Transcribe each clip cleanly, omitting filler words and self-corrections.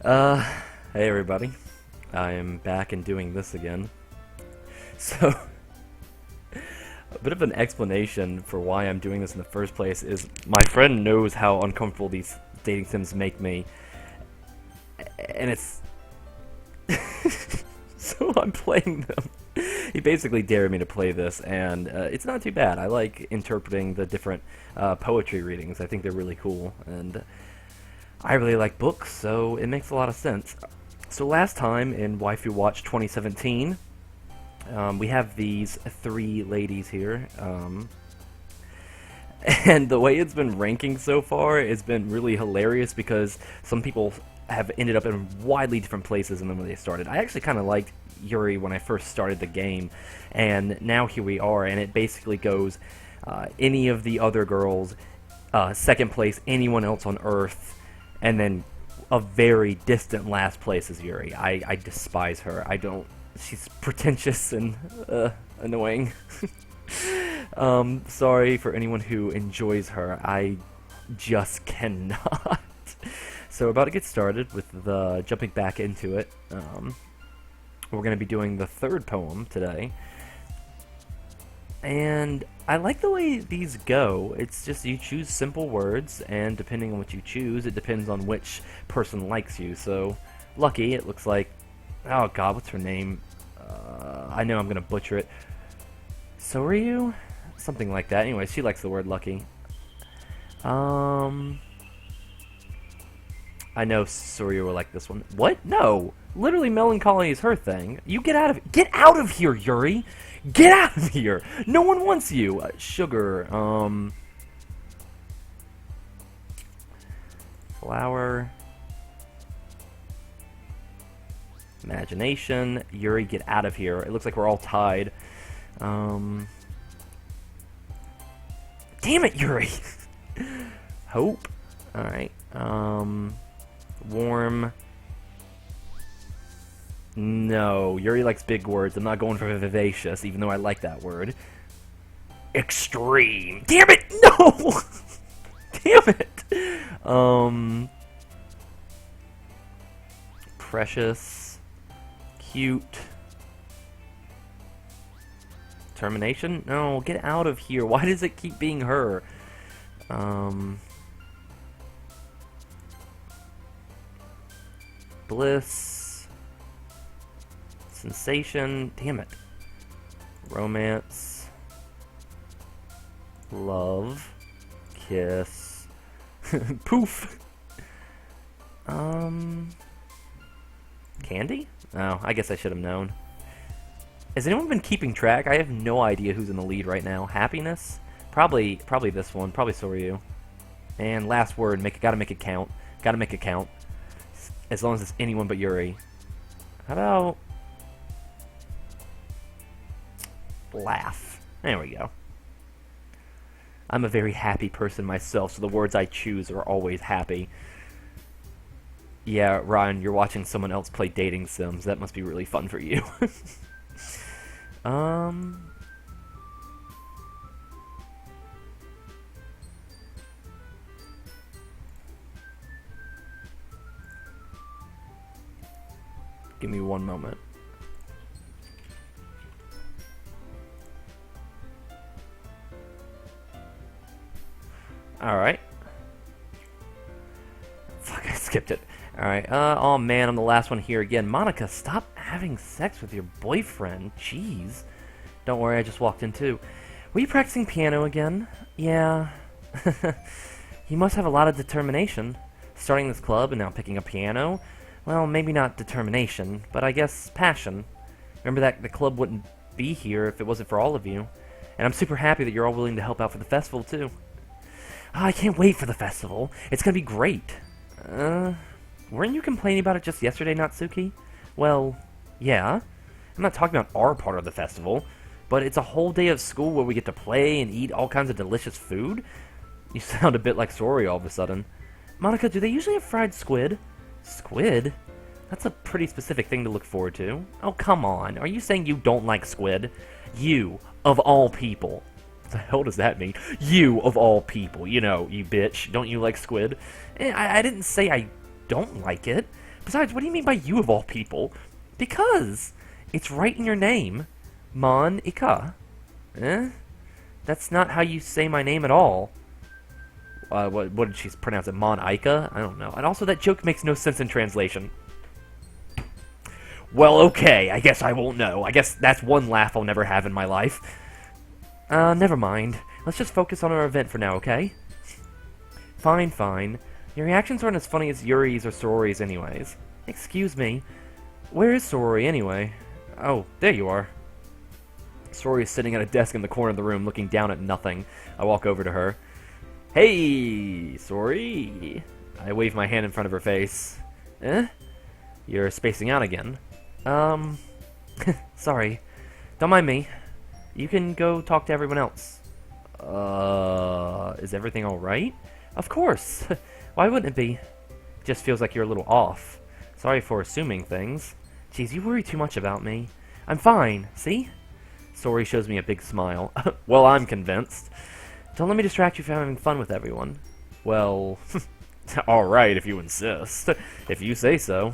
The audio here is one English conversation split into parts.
Uh, hey everybody. I am back and doing this again. So, a bit of an explanation for why I'm doing this in the first place is my friend knows how uncomfortable these dating sims make me. And it's... so I'm playing them. He basically dared me to play this, and it's not too bad. I like interpreting the different poetry readings. I think they're really cool, and I really like books, so it makes a lot of sense. So last time in Waifu Watch 2017, we have these three ladies here, and the way it's been ranking so far has been really hilarious because some people have ended up in widely different places than when they started. I actually kind of liked Yuri when I first started the game, and now here we are, and it basically goes any of the other girls, second place, anyone else on Earth, and then a very distant last place is Yuri. I despise her. I don't... She's pretentious and annoying. Sorry for anyone who enjoys her. I just cannot. So we're about to get started with the jumping back into it. We're going to be doing the third poem today. And I like the way these go. It's just you choose simple words, and depending on what you choose, it depends on which person likes you. So, Lucky, it looks like... Oh god, what's her name? I know I'm going to butcher it. Soryu? Something like that. Anyway, she likes the word Lucky. I know Soryu will like this one. What? No! Literally, melancholy is her thing. You get out of here, Yuri! Get out of here! No one wants you! Sugar, flower... Imagination. Yuri, get out of here. It looks like we're all tied. Damn it, Yuri! Hope. Alright. Warm. No, Yuri likes big words. I'm not going for vivacious, even though I like that word. Extreme. Damn it! No! Damn it! Precious. Cute. Termination? No, get out of here. Why does it keep being her? Bliss. Sensation. Damn it. Romance. Love. Kiss. Poof. Candy? Oh, I guess I should have known. Has anyone been keeping track? I have no idea who's in the lead right now. Happiness? Probably this one. Probably Soryu. And last word. Gotta make it count. Gotta make it count. As long as it's anyone but Yuri. How about... laugh. There we go. I'm a very happy person myself, so the words I choose are always happy. Yeah, Ryan, you're watching someone else play dating sims. That must be really fun for you. Give me one moment. Alright. Fuck, I skipped it. Alright, oh man, I'm the last one here again. Monica, stop having sex with your boyfriend. Jeez. Don't worry, I just walked in too. Were you practicing piano again? Yeah. You must have a lot of determination. Starting this club and now picking up piano? Well, maybe not determination, but I guess passion. Remember that the club wouldn't be here if it wasn't for all of you. And I'm super happy that you're all willing to help out for the festival too. Oh, I can't wait for the festival. It's gonna be great. Weren't you complaining about it just yesterday, Natsuki? Well, yeah. I'm not talking about our part of the festival, but it's a whole day of school where we get to play and eat all kinds of delicious food. You sound a bit like Sori all of a sudden. Monica, do they usually have fried squid? Squid? That's a pretty specific thing to look forward to. Oh, come on. Are you saying you don't like squid? You, of all people. What the hell does that mean? You, of all people. You know, you bitch. Don't you like squid? I didn't say I don't like it, Besides, what do you mean by you of all people? Because it's right in your name. Monica. Eh? That's not how you say my name at all. What did she pronounce it? Monica? I don't know. And also, that joke makes no sense in translation. Well, okay. I guess I won't know. I guess that's one laugh I'll never have in my life. Never mind. Let's just focus on our event for now, okay? Fine, fine. Your reactions aren't as funny as Yuri's or Sorori's anyways. Excuse me. Where is Sorori, anyway? Oh, there you are. Sorori is sitting at a desk in the corner of the room, looking down at nothing. I walk over to her. Hey, Sorori! I wave my hand in front of her face. Eh? You're spacing out again. Sorry. Don't mind me. You can go talk to everyone else. Is everything alright? Of course! Why wouldn't it be? Just feels like you're a little off. Sorry for assuming things. Jeez, you worry too much about me. I'm fine, see? Sorori shows me a big smile. Well, I'm convinced. Don't let me distract you from having fun with everyone. Well, alright if you insist. If you say so.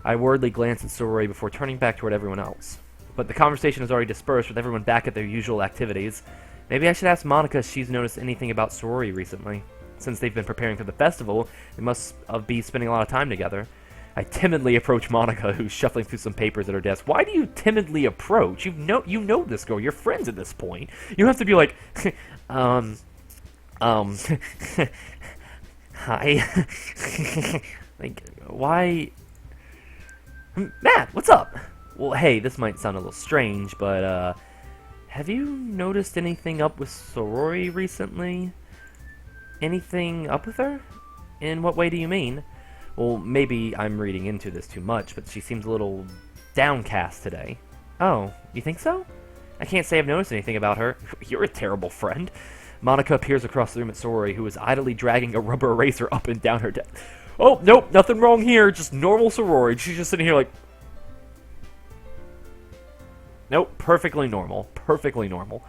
I worriedly glance at Sorori before turning back toward everyone else. But the conversation has already dispersed with everyone back at their usual activities. Maybe I should ask Monica if she's noticed anything about Sorori recently. Since they've been preparing for the festival, they must be spending a lot of time together. I timidly approach Monica, who's shuffling through some papers at her desk. Why do you timidly approach? You know this girl. You're friends at this point. You have to be like, hi. Like, why? Matt, what's up? Well, hey, this might sound a little strange, but, have you noticed anything up with Sorori recently? Anything up with her? In what way do you mean? Well, maybe I'm reading into this too much, but she seems a little downcast today. Oh, you think so? I can't say I've noticed anything about her. You're a terrible friend. Monica appears across the room at Sorori, who is idly dragging a rubber eraser up and down her desk. Oh, nope, nothing wrong here, just normal Sorori. She's just sitting here like... Nope, perfectly normal. Perfectly normal.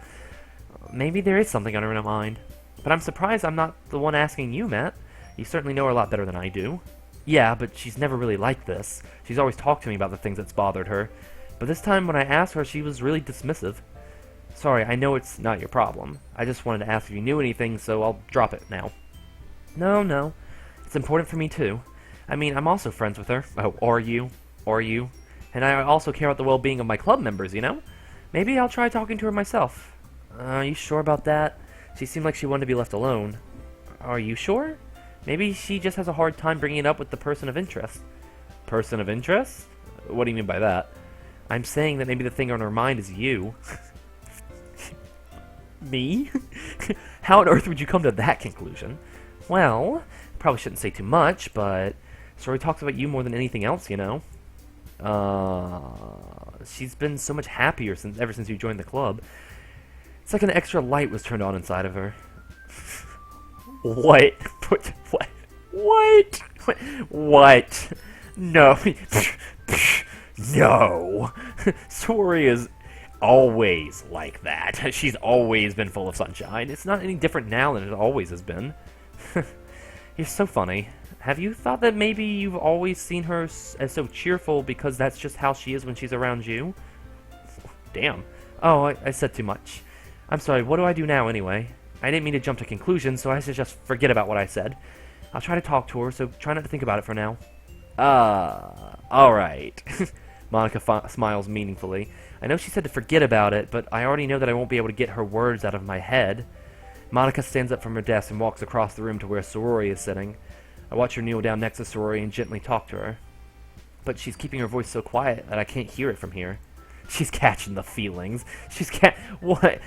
Maybe there is something on her mind. But I'm surprised I'm not the one asking you, Matt. You certainly know her a lot better than I do. Yeah, but she's never really like this. She's always talked to me about the things that's bothered her. But this time when I asked her, she was really dismissive. Sorry, I know it's not your problem. I just wanted to ask if you knew anything, so I'll drop it now. No. It's important for me, too. I mean, I'm also friends with her. Oh, are you? Are you? And I also care about the well-being of my club members, you know? Maybe I'll try talking to her myself. Are you sure about that? She seemed like she wanted to be left alone. Are you sure? Maybe she just has a hard time bringing it up with the person of interest. Person of interest? What do you mean by that? I'm saying that maybe the thing on her mind is you. Me? How on earth would you come to that conclusion? Well, probably shouldn't say too much, but Sorori talks about you more than anything else, you know. She's been so much happier ever since you joined the club. It's like an extra light was turned on inside of her. What? What? What? No. No. Sorori is always like that. She's always been full of sunshine. It's not any different now than it always has been. You're so funny. Have you thought that maybe you've always seen her as so cheerful because that's just how she is when she's around you? Damn. Oh, I said too much. I'm sorry, what do I do now anyway? I didn't mean to jump to conclusions, so I should just forget about what I said. I'll try to talk to her, so try not to think about it for now. Alright. Monica smiles meaningfully. I know she said to forget about it, but I already know that I won't be able to get her words out of my head. Monica stands up from her desk and walks across the room to where Sorori is sitting. I watch her kneel down next to Sorori and gently talk to her. But she's keeping her voice so quiet that I can't hear it from here. She's catching the feelings. What?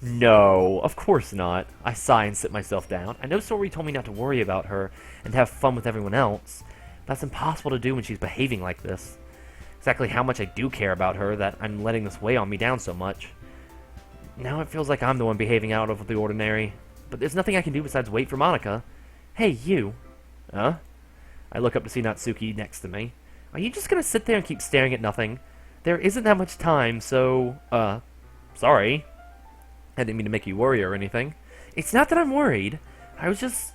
No, of course not. I sigh and sit myself down. I know Sorori told me not to worry about her and to have fun with everyone else. But that's impossible to do when she's behaving like this. Exactly how much I do care about her that I'm letting this weigh on me down so much. Now it feels like I'm the one behaving out of the ordinary. But there's nothing I can do besides wait for Monica. Hey, you. Huh? I look up to see Natsuki next to me. Are you just gonna sit there and keep staring at nothing? There isn't that much time, so, sorry. I didn't mean to make you worry or anything. It's not that I'm worried. I was just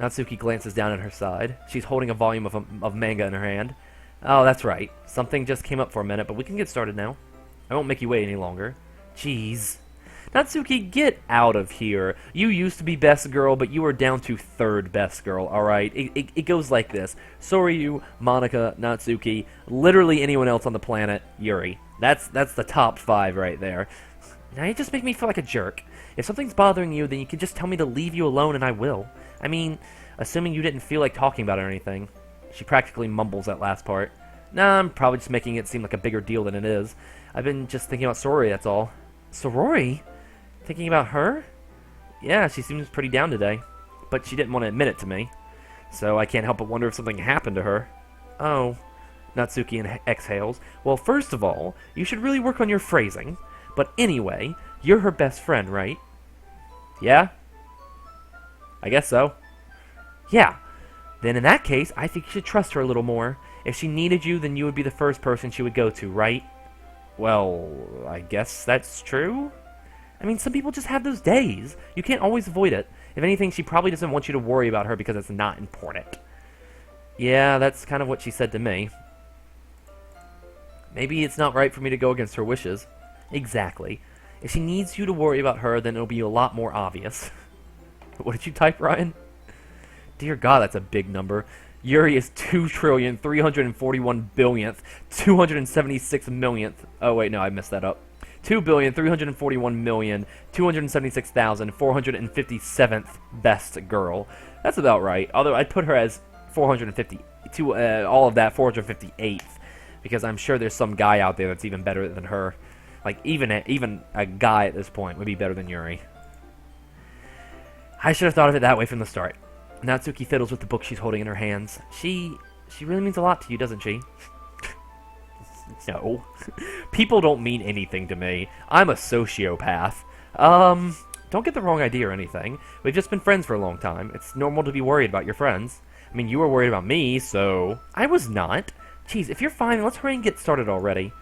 Natsuki glances down at her side. She's holding a volume of manga in her hand. Oh, that's right. Something just came up for a minute, but we can get started now. I won't make you wait any longer. Jeez. Natsuki, get out of here. You used to be best girl, but you are down to third best girl, alright? It goes like this. Soryu, Monica, Natsuki, literally anyone else on the planet, Yuri. That's the top 5 right there. Now you just make me feel like a jerk. If something's bothering you, then you can just tell me to leave you alone and I will. I mean, assuming you didn't feel like talking about it or anything. She practically mumbles that last part. Nah, I'm probably just making it seem like a bigger deal than it is. I've been just thinking about Sorori, that's all. Sorori? Thinking about her? Yeah, she seems pretty down today. But she didn't want to admit it to me. So I can't help but wonder if something happened to her. Oh. Natsuki exhales. Well, first of all, you should really work on your phrasing. But anyway, you're her best friend, right? Yeah? I guess so. Yeah. Then in that case, I think you should trust her a little more. If she needed you, then you would be the first person she would go to, right? Well, I guess that's true. I mean, some people just have those days. You can't always avoid it. If anything, she probably doesn't want you to worry about her because it's not important. Yeah, that's kind of what she said to me. Maybe it's not right for me to go against her wishes. Exactly. If she needs you to worry about her, then it'll be a lot more obvious. What did you type, Ryan? Dear God, that's a big number. Yuri is 2,341,276,000,000. Oh, wait, no, I messed that up. 2,341,276,457th best girl. That's about right. Although I'd put her as 450, all of that 458th, because I'm sure there's some guy out there that's even better than her. Like even a guy at this point would be better than Yuri. I should have thought of it that way from the start. Natsuki fiddles with the book she's holding in her hands. She really means a lot to you, doesn't she? No. People don't mean anything to me. I'm a sociopath. Don't get the wrong idea or anything. We've just been friends for a long time. It's normal to be worried about your friends. I mean, you were worried about me, so... I was not. Jeez, if you're fine, let's hurry and get started already.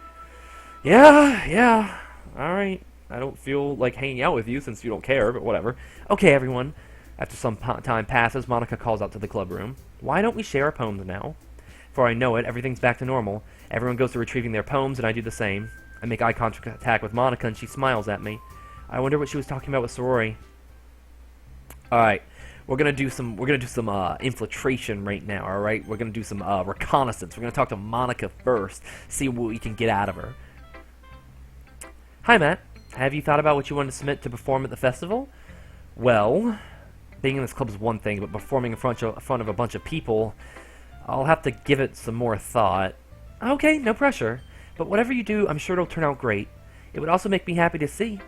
Yeah. Alright. I don't feel like hanging out with you since you don't care, but whatever. Okay, everyone. After some time passes, Monica calls out to the club room. Why don't we share our poems now? Before I know it, everything's back to normal. Everyone goes to retrieving their poems, and I do the same. I make eye contact with Monica, and she smiles at me. I wonder what she was talking about with Sorori. Alright. We're gonna do some infiltration right now, alright? We're gonna do some reconnaissance. We're gonna talk to Monica first, see what we can get out of her. Hi, Matt. Have you thought about what you want to submit to perform at the festival? Well, being in this club is one thing, but performing in front of a bunch of people, I'll have to give it some more thought. Okay, no pressure. But whatever you do, I'm sure it'll turn out great. It would also make me happy to see.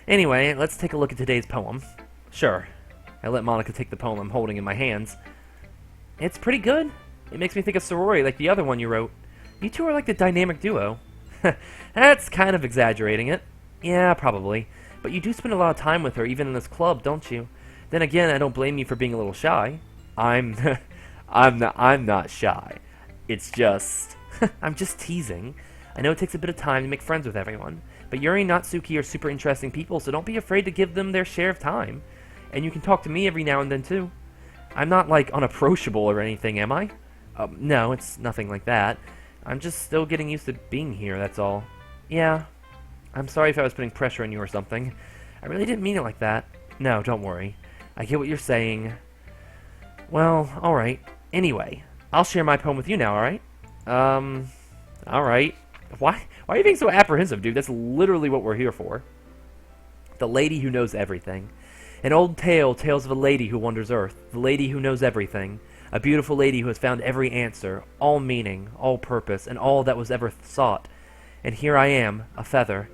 Anyway, let's take a look at today's poem. Sure. I let Monica take the poem I'm holding in my hands. It's pretty good. It makes me think of Sorori, like the other one you wrote. You two are like the dynamic duo. That's kind of exaggerating it. Yeah, probably. But you do spend a lot of time with her, even in this club, don't you? Then again, I don't blame you for being a little shy. I'm not shy. It's just... I'm just teasing. I know it takes a bit of time to make friends with everyone, but Yuri and Natsuki are super interesting people, so don't be afraid to give them their share of time. And you can talk to me every now and then, too. I'm not, like, unapproachable or anything, am I? No, it's nothing like that. I'm just still getting used to being here, that's all. Yeah. I'm sorry if I was putting pressure on you or something. I really didn't mean it like that. No, don't worry. I get what you're saying. Well, alright. Anyway, I'll share my poem with you now, alright? Alright. Why are you being so apprehensive, dude? That's literally what we're here for. The lady who knows everything. An old tale tells of a lady who wanders earth. The lady who knows everything. A beautiful lady who has found every answer, all meaning, all purpose, and all that was ever sought. And here I am, a feather,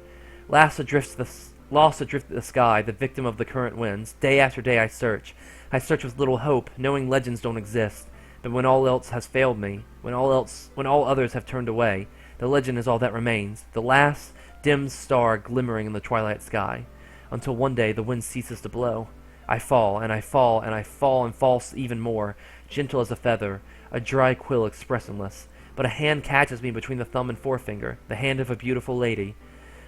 lost adrift to the sky, the victim of the current winds. Day after day I search. I search with little hope, knowing legends don't exist. But when all else has failed me, when all others have turned away, the legend is all that remains, the last dim star glimmering in the twilight sky. Until one day the wind ceases to blow. I fall, and I fall, and I fall, and fall even more, gentle as a feather, a dry quill expressionless. But a hand catches me between the thumb and forefinger, the hand of a beautiful lady.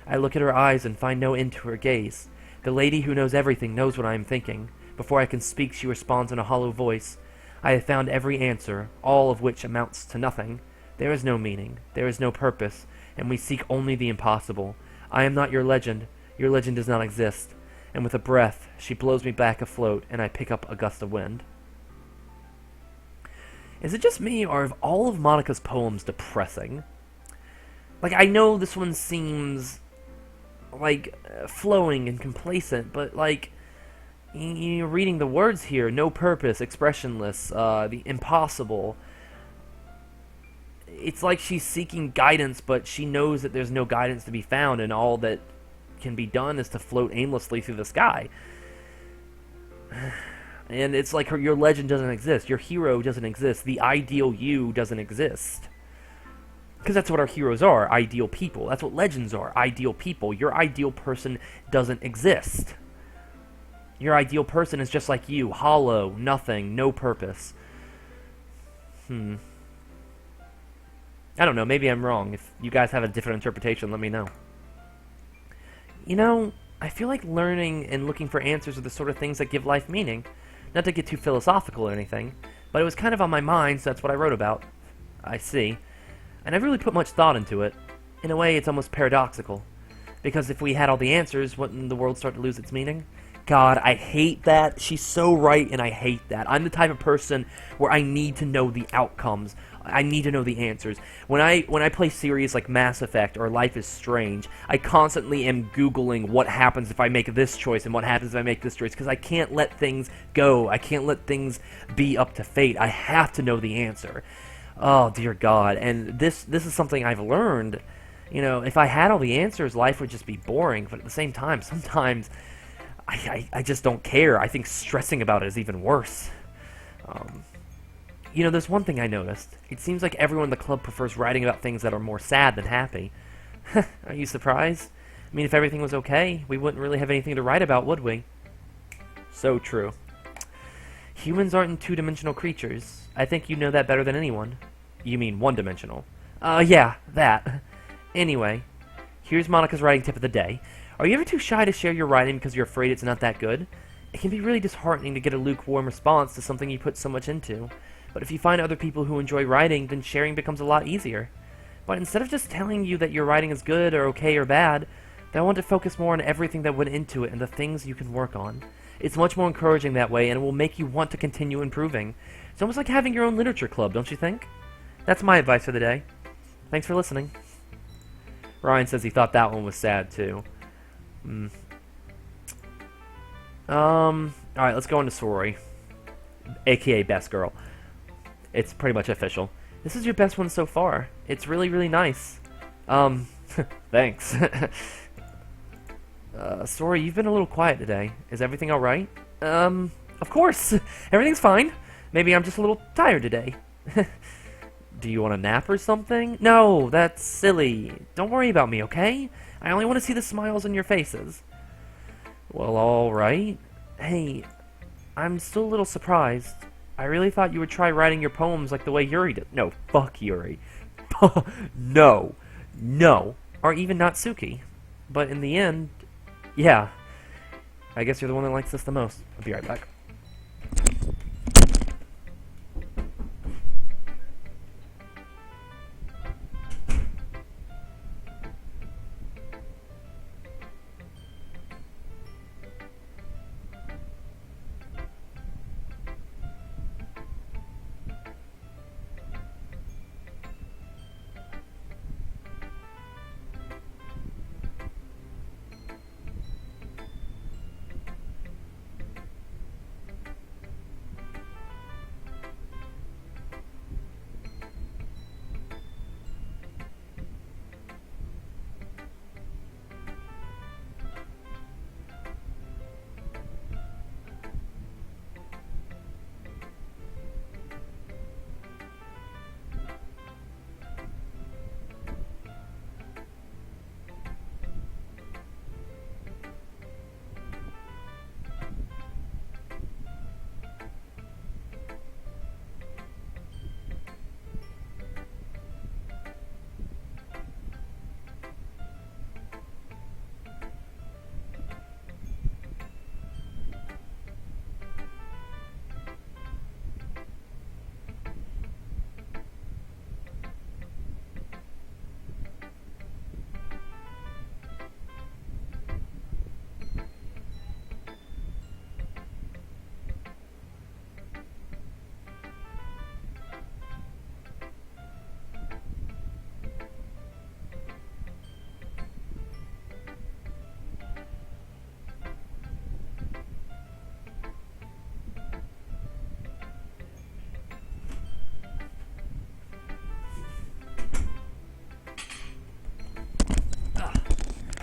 I look at her eyes and find no end to her gaze. The lady who knows everything knows what I am thinking. Before I can speak, she responds in a hollow voice. I have found every answer, all of which amounts to nothing. There is no meaning, there is no purpose, and we seek only the impossible. I am not your legend does not exist. And with a breath, she blows me back afloat, and I pick up a gust of wind. Is it just me, or are all of Monica's poems depressing? Like, I know this one seems, like, flowing and complacent, but, like, you're reading the words here. No purpose, expressionless, the impossible. It's like she's seeking guidance, but she knows that there's no guidance to be found, and all that can be done is to float aimlessly through the sky. And it's like your legend doesn't exist. Your hero doesn't exist. The ideal you doesn't exist. Because that's what our heroes are, ideal people. That's what legends are, ideal people. Your ideal person doesn't exist. Your ideal person is just like you, hollow, nothing, no purpose. I don't know, maybe I'm wrong. If you guys have a different interpretation, let me know. You know, I feel like learning and looking for answers are the sort of things that give life meaning. Not to get too philosophical or anything, but it was kind of on my mind, so that's what I wrote about. I see. I never really put much thought into it. In a way, it's almost paradoxical. Because if we had all the answers, wouldn't the world start to lose its meaning? God, I hate that. She's so right, and I hate that. I'm the type of person where I need to know the outcomes. I need to know the answers. When I play series like Mass Effect or Life is Strange, I constantly am Googling what happens if I make this choice and what happens if I make this choice, because I can't let things go. I can't let things be up to fate. I have to know the answer. Oh, dear God. And this is something I've learned. You know, if I had all the answers, life would just be boring. But at the same time, sometimes I just don't care. I think stressing about it is even worse. You know, there's one thing I noticed. It seems like everyone in the club prefers writing about things that are more sad than happy. Are you surprised? I mean, if everything was okay, we wouldn't really have anything to write about, would we? So true. Humans aren't two-dimensional creatures. I think you know that better than anyone. You mean one-dimensional. Yeah, that. Anyway, here's Monica's writing tip of the day. Are you ever too shy to share your writing because you're afraid it's not that good? It can be really disheartening to get a lukewarm response to something you put so much into. But if you find other people who enjoy writing, then sharing becomes a lot easier. But instead of just telling you that your writing is good or okay or bad, I want to focus more on everything that went into it and the things you can work on. It's much more encouraging that way, and it will make you want to continue improving. It's almost like having your own literature club, don't you think? That's my advice for the day. Thanks for listening. Ryan says he thought that one was sad, too. Alright, let's go into Sorori. AKA Best Girl. It's pretty much official. This is your best one so far. It's really, really nice. Thanks. Sorry, you've been a little quiet today. Is everything alright? Of course. Everything's fine. Maybe I'm just a little tired today. Do you want a nap or something? No, that's silly. Don't worry about me, okay? I only want to see the smiles on your faces. Well, alright. Hey, I'm still a little surprised. I really thought you would try writing your poems like the way Yuri did. No, fuck Yuri. No. Or even Natsuki. But in the end, yeah. I guess you're the one that likes this the most. I'll be right back.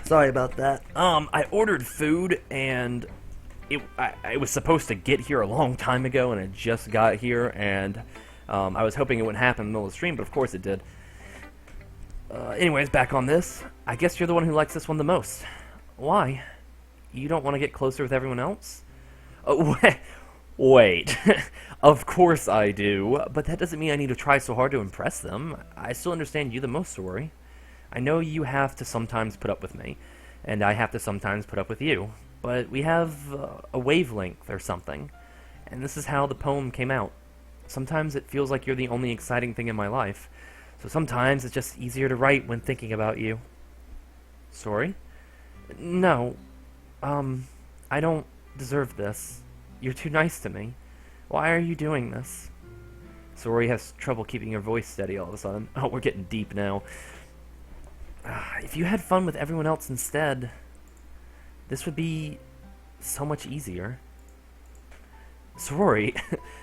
Sorry about that. I ordered food, and I was supposed to get here a long time ago, and it just got here, and I was hoping it wouldn't happen in the middle of the stream, but of course it did. Anyways, back on this. I guess you're the one who likes this one the most. Why? You don't want to get closer with everyone else? Wait. Of course I do, but that doesn't mean I need to try so hard to impress them. I still understand you the most, Sori. I know you have to sometimes put up with me, and I have to sometimes put up with you, but we have a wavelength or something, and this is how the poem came out. Sometimes it feels like you're the only exciting thing in my life, so sometimes it's just easier to write when thinking about you. Sorry? No. I don't deserve this. You're too nice to me. Why are you doing this? Sori has trouble keeping her voice steady all of a sudden. Oh, we're getting deep now. If you had fun with everyone else instead, this would be so much easier. Sorry.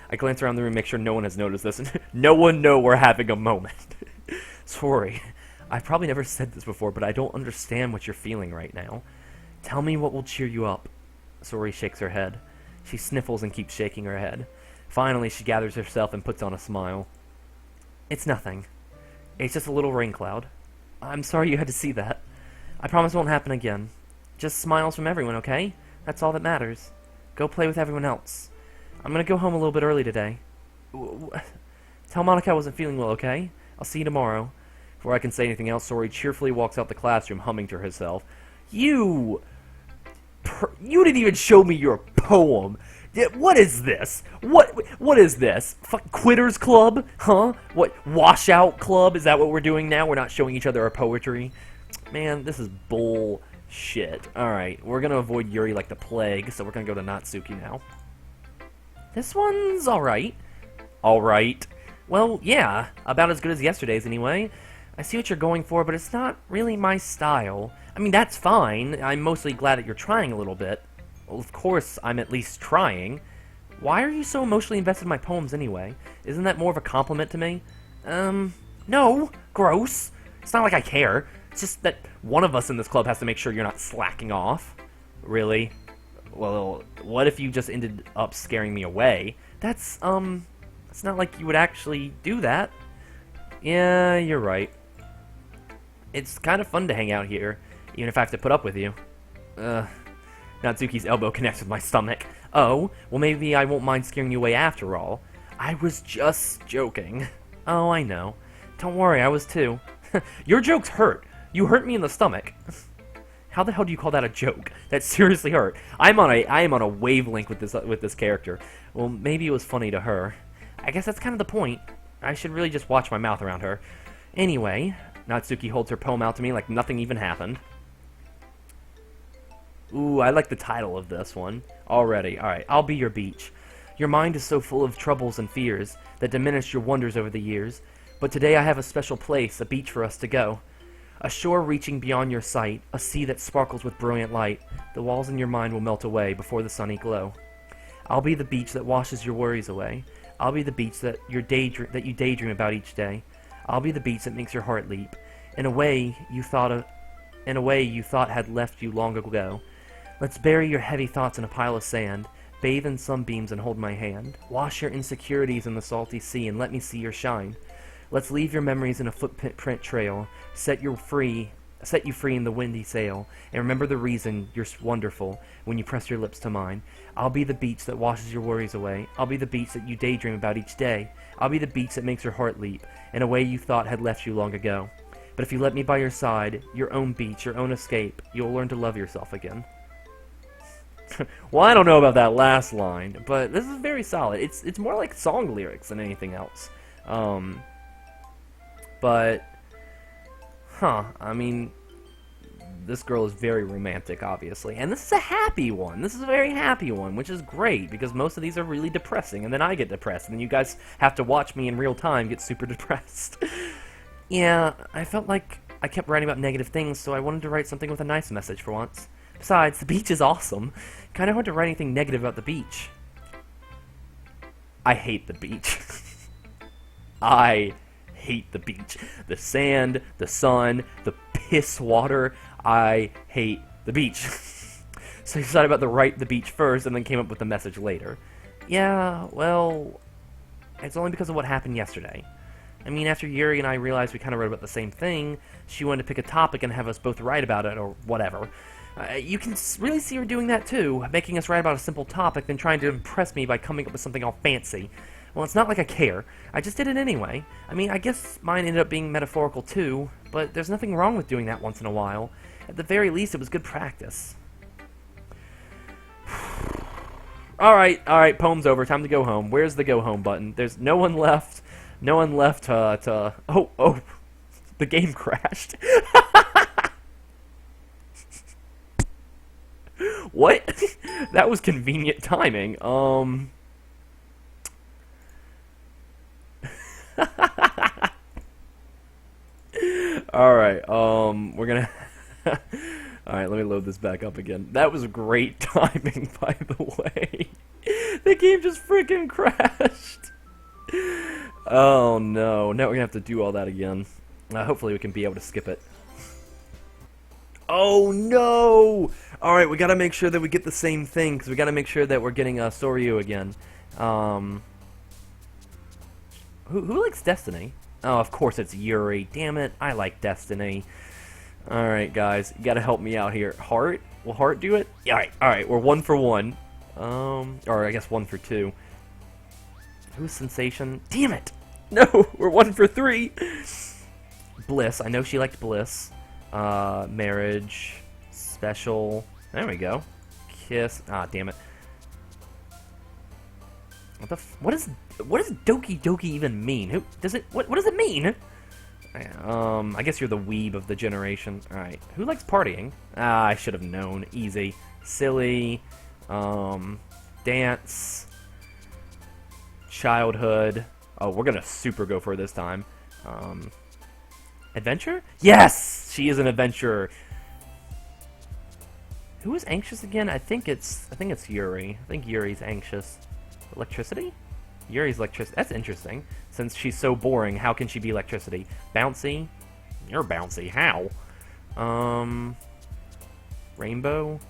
I glance around the room, make sure no one has noticed this, and no one know we're having a moment. Sorry. I've probably never said this before, but I don't understand what you're feeling right now. Tell me what will cheer you up. Sori shakes her head. She sniffles and keeps shaking her head. Finally, she gathers herself and puts on a smile. It's nothing. It's just a little rain cloud. I'm sorry you had to see that. I promise it won't happen again. Just smiles from everyone, okay? That's all that matters. Go play with everyone else. I'm gonna go home a little bit early today. Tell Monica I wasn't feeling well, okay? I'll see you tomorrow. Before I can say anything else, Sori cheerfully walks out the classroom, humming to herself. You didn't even show me your poem. What is this? What is this? Quitters Club? Huh? What, washout club? Is that what we're doing now? We're not showing each other our poetry? Man, this is bullshit. Alright, we're gonna avoid Yuri like the plague, so we're gonna go to Natsuki now. This one's alright. Alright. Well, yeah, about as good as yesterday's anyway. I see what you're going for, but it's not really my style. I mean, that's fine. I'm mostly glad that you're trying a little bit. Well, of course, I'm at least trying. Why are you so emotionally invested in my poems anyway? Isn't that more of a compliment to me? No. Gross. It's not like I care. It's just that one of us in this club has to make sure you're not slacking off. Really? Well, what if you just ended up scaring me away? It's not like you would actually do that. Yeah, you're right. It's kind of fun to hang out here, even if I have to put up with you. Natsuki's elbow connects with my stomach. Oh, well maybe I won't mind scaring you away after all. I was just joking. Oh, I know. Don't worry, I was too. Your jokes hurt. You hurt me in the stomach. How the hell do you call that a joke? That seriously hurt. I am on a wavelength with this character. Well, maybe it was funny to her. I guess that's kind of the point. I should really just watch my mouth around her. Anyway, Natsuki holds her poem out to me like nothing even happened. Ooh, I like the title of this one already. Alright, I'll be your beach. Your mind is so full of troubles and fears that diminish your wonders over the years. But today I have a special place, a beach for us to go. A shore reaching beyond your sight, a sea that sparkles with brilliant light. The walls in your mind will melt away before the sunny glow. I'll be the beach that washes your worries away. I'll be the beach that you daydream about each day. I'll be the beach that makes your heart leap. In a way you thought had left you long ago. Let's bury your heavy thoughts in a pile of sand. Bathe in sunbeams and hold my hand. Wash your insecurities in the salty sea and let me see your shine. Let's leave your memories in a footprint trail. Set you free in the windy sail. And remember the reason you're wonderful when you press your lips to mine. I'll be the beach that washes your worries away. I'll be the beach that you daydream about each day. I'll be the beach that makes your heart leap in a way you thought had left you long ago. But if you let me by your side, your own beach, your own escape, you'll learn to love yourself again. Well, I don't know about that last line, but this is very solid. It's more like song lyrics than anything else. But, I mean, this girl is very romantic, obviously. And this is a happy one. This is a very happy one, which is great, because most of these are really depressing, and then I get depressed, and then you guys have to watch me in real time get super depressed. Yeah, I felt like I kept writing about negative things, so I wanted to write something with a nice message for once. Besides, the beach is awesome. Kinda hard to write anything negative about the beach. I hate the beach. I hate the beach. The sand, the sun, the piss water. I hate the beach. So he decided about to write the beach first and then came up with the message later. Yeah, well, it's only because of what happened yesterday. I mean, after Yuri and I realized we kind of wrote about the same thing, she wanted to pick a topic and have us both write about it, or whatever. You can really see her doing that too, making us write about a simple topic, then trying to impress me by coming up with something all fancy. Well, it's not like I care. I just did it anyway. I mean, I guess mine ended up being metaphorical too, but there's nothing wrong with doing that once in a while. At the very least, it was good practice. Alright, poem's over. Time to go home. Where's the go home button? There's no one left. No one left to... Oh, the game crashed. What? That was convenient timing. Alright, we're gonna... Alright, let me load this back up again. That was great timing, by the way. The game just freaking crashed. Oh no, now we're gonna have to do all that again. Hopefully we can be able to skip it. Oh no! Alright, we gotta make sure that we get the same thing, because we gotta make sure that we're getting Soryu again. Who likes Destiny? Oh, of course it's Yuri. Damn it, I like Destiny. Alright, guys, you gotta help me out here. Heart? Will Heart do it? Yeah, alright, we're 1 for 1. Or I guess 1 for 2. Who's Sensation? Damn it! No, we're 1 for 3! Bliss, I know she liked Bliss. Marriage. Special. There we go. Kiss. Ah, damn it. What does Doki Doki even mean? Who does it? What does it mean? I guess you're the weeb of the generation. All right. Who likes partying? Ah, I should have known. Easy. Silly. Dance. Childhood. Oh, we're gonna super go for it this time. Adventure? Yes, she is an adventurer. Who is anxious again? I think it's Yuri. I think Yuri's anxious. Electricity? Yuri's electricity. That's interesting. Since she's so boring, how can she be electricity? Bouncy? You're bouncy. How? Rainbow?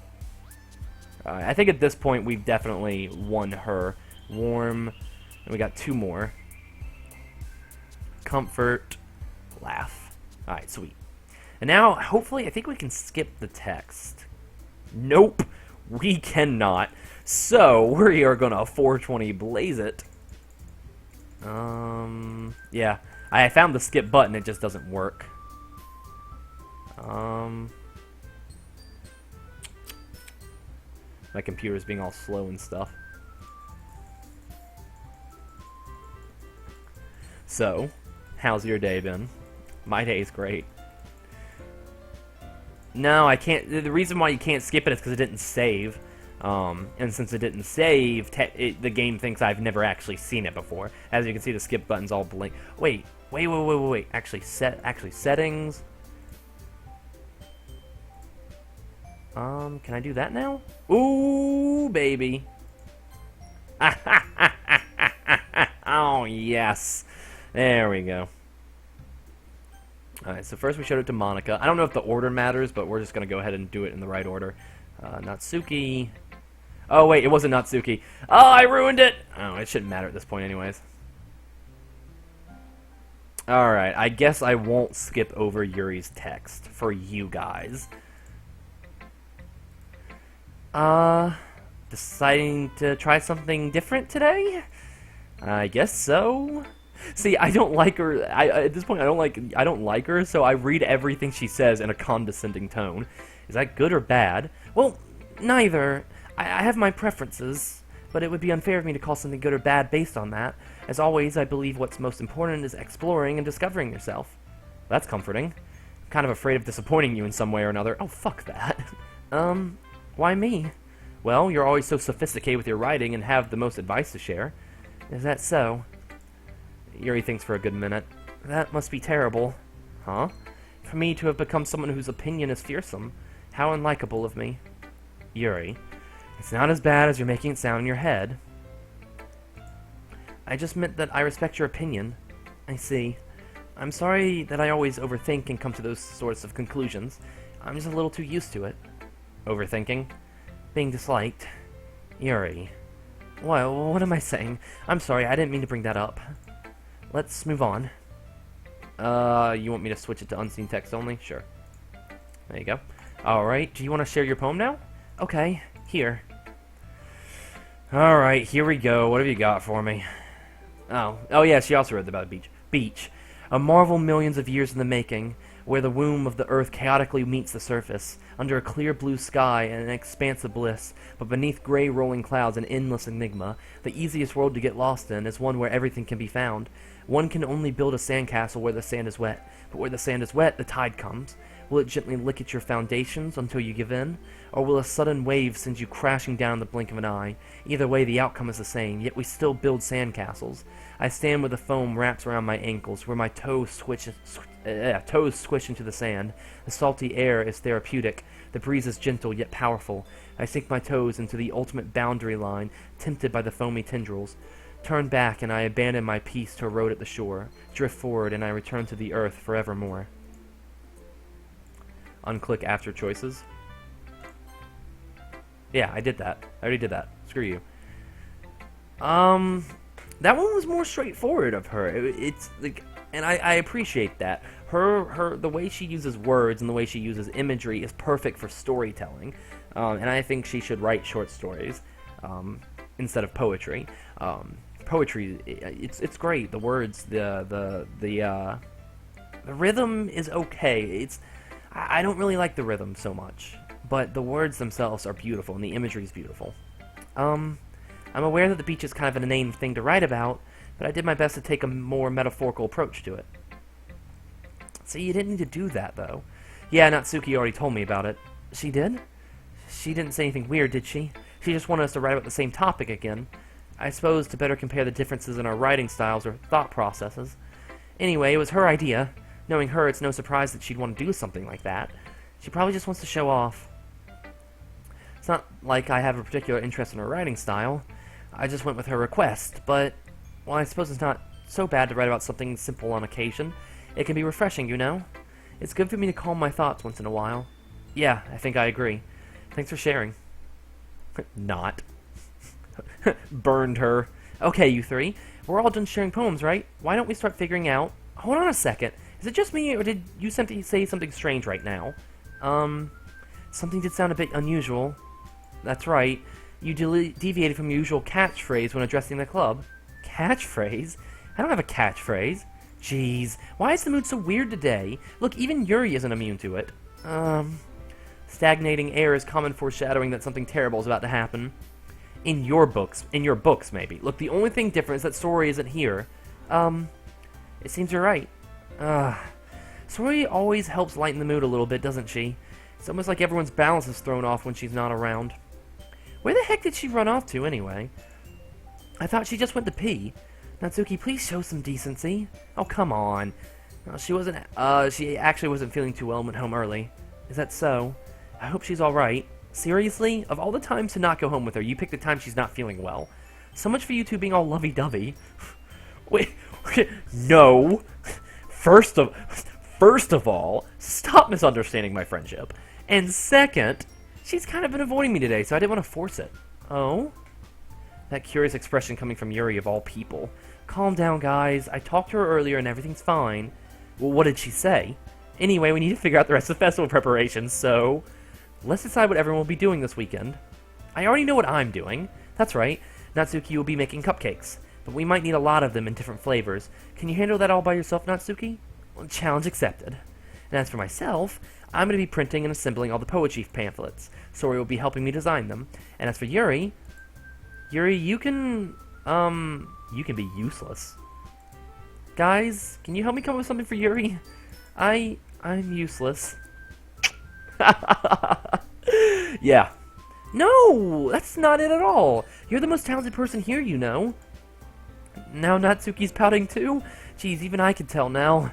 I think at this point we've definitely won her. Warm. And we got 2 more. Comfort. Laugh. Alright, sweet. And now, hopefully, I think we can skip the text. Nope, we cannot. So, we are gonna 420 blaze it. Yeah. I found the skip button, it just doesn't work. My computer's being all slow and stuff. So, how's your day been? My day is great. No, I can't. The reason why you can't skip it is because it didn't save. And since it didn't save, the game thinks I've never actually seen it before. As you can see, the skip button's all blink. Wait. Actually, settings. Can I do that now? Ooh, baby. Oh, yes. There we go. Alright, so first we showed it to Monica. I don't know if the order matters, but we're just going to go ahead and do it in the right order. Natsuki. Oh, wait, it wasn't Natsuki. Oh, I ruined it! Oh, it shouldn't matter at this point anyways. Alright, I guess I won't skip over Yuri's text for you guys. Deciding to try something different today? I guess so. See, I don't like her. At this point, I don't like her. So I read everything she says in a condescending tone. Is that good or bad? Well, neither. I have my preferences, but it would be unfair of me to call something good or bad based on that. As always, I believe what's most important is exploring and discovering yourself. That's comforting. I'm kind of afraid of disappointing you in some way or another. Oh, fuck that. Why me? Well, you're always so sophisticated with your writing and have the most advice to share. Is that so? Yuri thinks for a good minute. That must be terrible. Huh? For me to have become someone whose opinion is fearsome. How unlikable of me. Yuri, it's not as bad as you're making it sound in your head. I just meant that I respect your opinion. I see. I'm sorry that I always overthink and come to those sorts of conclusions. I'm just a little too used to it. Overthinking. Being disliked. Yuri. Well, what am I saying? I'm sorry, I didn't mean to bring that up. Let's move on. You want me to switch it to unseen text only? Sure. There you go. Alright, do you want to share your poem now? Okay, here. Alright, here we go. What have you got for me? Oh yeah, she also read about a beach. Beach. A marvel millions of years in the making, where the womb of the earth chaotically meets the surface, under a clear blue sky and an expanse of bliss, but beneath gray rolling clouds an endless enigma. The easiest world to get lost in is one where everything can be found. One can only build a sandcastle where the sand is wet, but where the sand is wet, the tide comes. Will it gently lick at your foundations until you give in? Or will a sudden wave send you crashing down in the blink of an eye? Either way, the outcome is the same, yet we still build sandcastles. I stand where the foam wraps around my ankles, where my toes squish into the sand. The salty air is therapeutic. The breeze is gentle yet powerful. I sink my toes into the ultimate boundary line, tempted by the foamy tendrils. Turn back, and I abandon my peace to erode at the shore. Drift forward, and I return to the earth forevermore. Unclick after choices. Yeah, I did that. I already did that. Screw you. That one was more straightforward of her. It's like, and I appreciate that. The way she uses words and the way she uses imagery is perfect for storytelling. And I think she should write short stories instead of poetry. Poetry, it's great. The words, the rhythm is okay. I don't really like the rhythm so much, but the words themselves are beautiful and the imagery is beautiful. I'm aware that the beach is kind of an inane thing to write about, but I did my best to take a more metaphorical approach to it. See, you didn't need to do that, though. Yeah, Natsuki already told me about it. She did? She didn't say anything weird, did she? She just wanted us to write about the same topic again. I suppose to better compare the differences in our writing styles or thought processes. Anyway, it was her idea. Knowing her, it's no surprise that she'd want to do something like that. She probably just wants to show off. It's not like I have a particular interest in her writing style. I just went with her request, but, well, I suppose it's not so bad to write about something simple on occasion. It can be refreshing, you know? It's good for me to calm my thoughts once in a while. Yeah, I think I agree. Thanks for sharing. Not. Burned her. Okay, you three. We're all done sharing poems, right? Why don't we start figuring out... Hold on a second. Is it just me, or did you say something strange right now? Something did sound a bit unusual. That's right. You deviated from your usual catchphrase when addressing the club. Catchphrase? I don't have a catchphrase. Jeez, why is the mood so weird today? Look, even Yuri isn't immune to it. Stagnating air is common foreshadowing that something terrible is about to happen. In your books, maybe. Look, the only thing different is that Sori isn't here. It seems you're right. Sori always helps lighten the mood a little bit, doesn't she? It's almost like everyone's balance is thrown off when she's not around. Where the heck did she run off to, anyway? I thought she just went to pee. Natsuki, please show some decency. Oh, come on. No, she actually wasn't feeling too well and went home early. Is that so? I hope she's alright. Seriously? Of all the times to not go home with her, you picked the time she's not feeling well. So much for you two being all lovey-dovey. Wait, no. First of all, stop misunderstanding my friendship. And second, she's kind of been avoiding me today, so I didn't want to force it. Oh? That curious expression coming from Yuri of all people. Calm down, guys. I talked to her earlier and everything's fine. Well, what did she say? Anyway, we need to figure out the rest of the festival preparations, so... Let's decide what everyone will be doing this weekend. I already know what I'm doing. That's right. Natsuki will be making cupcakes. But we might need a lot of them in different flavors. Can you handle that all by yourself, Natsuki? Well, challenge accepted. And as for myself, I'm going to be printing and assembling all the poetry pamphlets. Sori will be helping me design them. And as for Yuri, you can be useless. Guys, can you help me come up with something for Yuri? I'm useless. Yeah. No, that's not it at all. You're the most talented person here, you know. Now Natsuki's pouting too? Jeez, even I can tell now.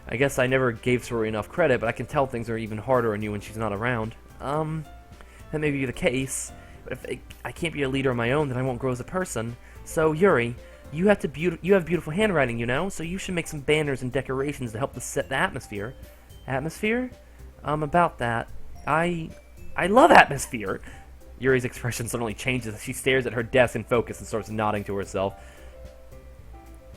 I guess I never gave Sori enough credit, but I can tell things are even harder on you when she's not around. That may be the case, but if I can't be a leader on my own, then I won't grow as a person. So, Yuri, you have beautiful handwriting, you know, so you should make some banners and decorations to help set the atmosphere. Atmosphere? About that. I love atmosphere. Yuri's expression suddenly changes as she stares at her desk in focus and starts nodding to herself.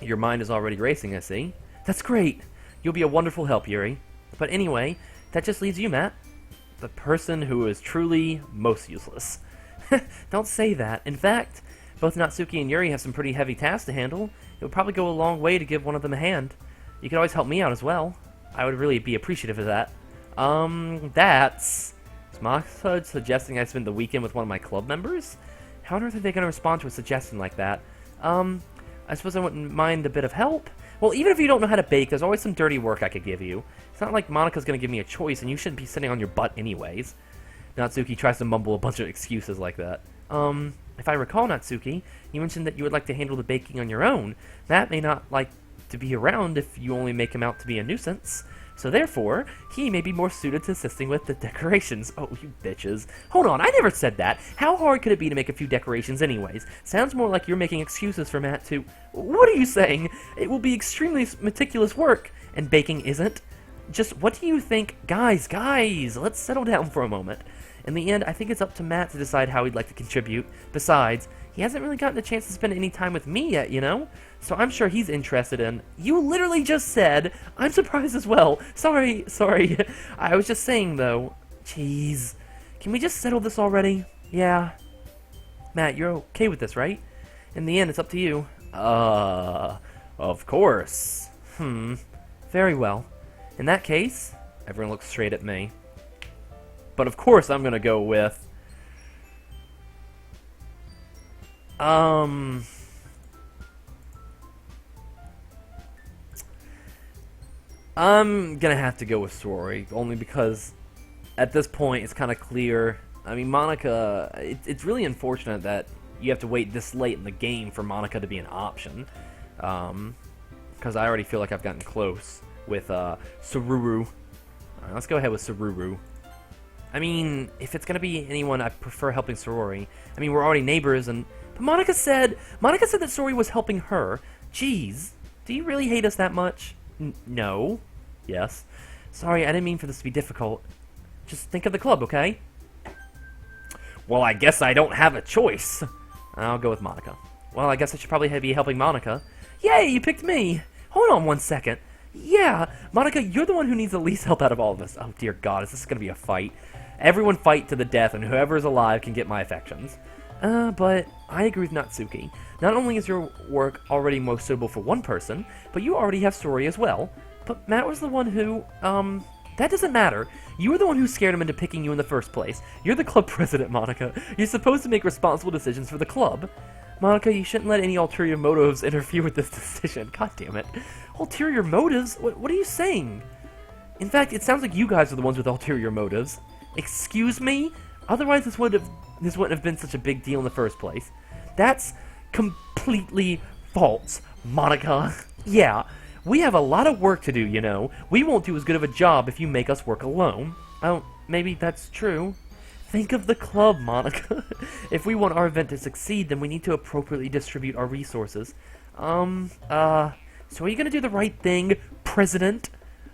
Your mind is already racing, I see. That's great. You'll be a wonderful help, Yuri. But anyway, that just leaves you, Matt. The person who is truly most useless. Don't say that. In fact, both Natsuki and Yuri have some pretty heavy tasks to handle. It would probably go a long way to give one of them a hand. You could always help me out as well. I would really be appreciative of that. That's... Is Monica suggesting I spend the weekend with one of my club members? How on earth are they going to respond to a suggestion like that? I suppose I wouldn't mind a bit of help. Well, even if you don't know how to bake, there's always some dirty work I could give you. It's not like Monika's going to give me a choice, and you shouldn't be sitting on your butt anyways. Natsuki tries to mumble a bunch of excuses like that. If I recall, Natsuki, you mentioned that you would like to handle the baking on your own. Matt may not like to be around if you only make him out to be a nuisance. So therefore, he may be more suited to assisting with the decorations. Oh, you bitches. Hold on, I never said that. How hard could it be to make a few decorations anyways? Sounds more like you're making excuses for Matt to... What are you saying? It will be extremely meticulous work, and baking isn't. Just what do you think? Guys, let's settle down for a moment. In the end, I think it's up to Matt to decide how he'd like to contribute. Besides, he hasn't really gotten a chance to spend any time with me yet, you know? So I'm sure he's interested in... You literally just said... I'm surprised as well. Sorry. I was just saying, though. Jeez. Can we just settle this already? Yeah. Matt, you're okay with this, right? In the end, it's up to you. Of course. Very well. In that case, everyone looks straight at me. But of course I'm gonna go with... I'm gonna have to go with Sorori, only because at this point it's kind of clear. I mean, Monica, it's really unfortunate that you have to wait this late in the game for Monica to be an option. Because I already feel like I've gotten close with Saruru. Alright, let's go ahead with Saruru. I mean, if it's gonna be anyone, I prefer helping Sorori. I mean, we're already neighbors, and... But Monica said that Sorori was helping her. Jeez, do you really hate us that much? No. Yes. Sorry, I didn't mean for this to be difficult. Just think of the club, okay? Well, I guess I don't have a choice. I'll go with Monica. Well, I guess I should probably be helping Monica. Yay, you picked me! Hold on one second. Yeah, Monica, you're the one who needs the least help out of all of us. Oh, dear God, is this gonna be a fight? Everyone fight to the death, and whoever's alive can get my affections. But I agree with Natsuki. Not only is your work already most suitable for one person, but you already have Sorori as well. But Matt was the one who, that doesn't matter. You were the one who scared him into picking you in the first place. You're the club president, Monica. You're supposed to make responsible decisions for the club. Monica, you shouldn't let any ulterior motives interfere with this decision. God damn it. Ulterior motives? What are you saying? In fact, it sounds like you guys are the ones with ulterior motives. Excuse me? Otherwise, this wouldn't have been such a big deal in the first place. That's completely false, Monica. Yeah, we have a lot of work to do, you know. We won't do as good of a job if you make us work alone. Oh, maybe that's true. Think of the club, Monica. If we want our event to succeed, then we need to appropriately distribute our resources. So are you gonna do the right thing, President?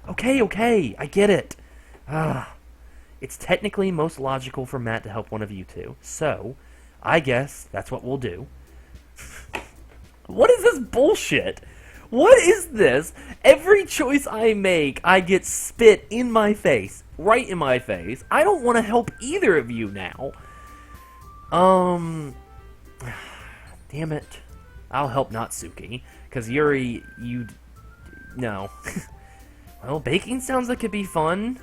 Okay, I get it. It's technically most logical for Matt to help one of you two, so I guess that's what we'll do. What is this bullshit? What is this? Every choice I make, I get spit in my face. Right in my face. I don't want to help either of you now. Damn it. I'll help Natsuki. Because Yuri, no. Well, baking sounds like it'd be fun.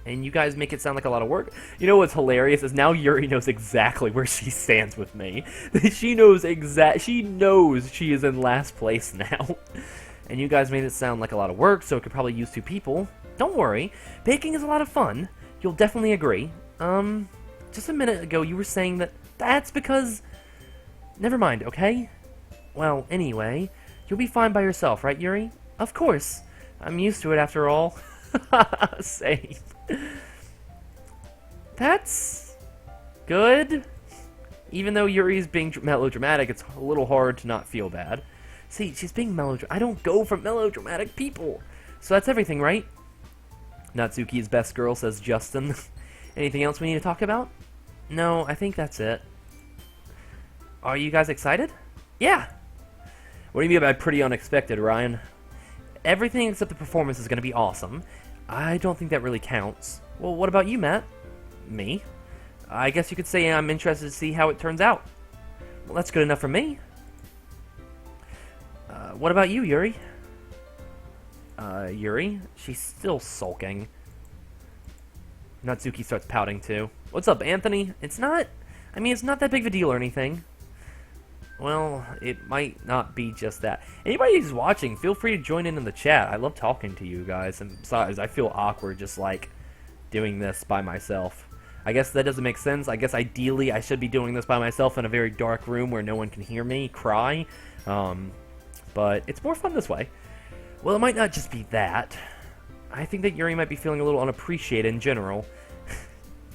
And you guys make it sound like a lot of work. You know what's hilarious is now Yuri knows exactly where she stands with me. She knows she is in last place now. And you guys made it sound like a lot of work, so it could probably use 2 people. Don't worry, baking is a lot of fun. You'll definitely agree. Just a minute ago you were saying that's because... Never mind, okay? Well, anyway, you'll be fine by yourself, right, Yuri? Of course. I'm used to it after all. Same. That's good. Even though Yuri's being melodramatic, it's a little hard to not feel bad. See, she's being melodramatic. I don't go for melodramatic people. So that's everything, right? Natsuki's best girl, says Justin. Anything else we need to talk about? No, I think that's it. Are you guys excited? Yeah! What do you mean by pretty unexpected, Ryan? Everything except the performance is going to be awesome. I don't think that really counts. Well, what about you, Matt? Me? I guess you could say I'm interested to see how it turns out. Well, that's good enough for me. What about you, Yuri? Yuri? She's still sulking. Natsuki starts pouting too. What's up, Anthony? It's not that big of a deal or anything. Well, it might not be just that. Anybody who's watching, feel free to join in the chat. I love talking to you guys, and besides, I feel awkward just, like, doing this by myself. I guess that doesn't make sense. I guess ideally I should be doing this by myself in a very dark room where no one can hear me cry. But it's more fun this way. Well, it might not just be that. I think that Yuri might be feeling a little unappreciated in general.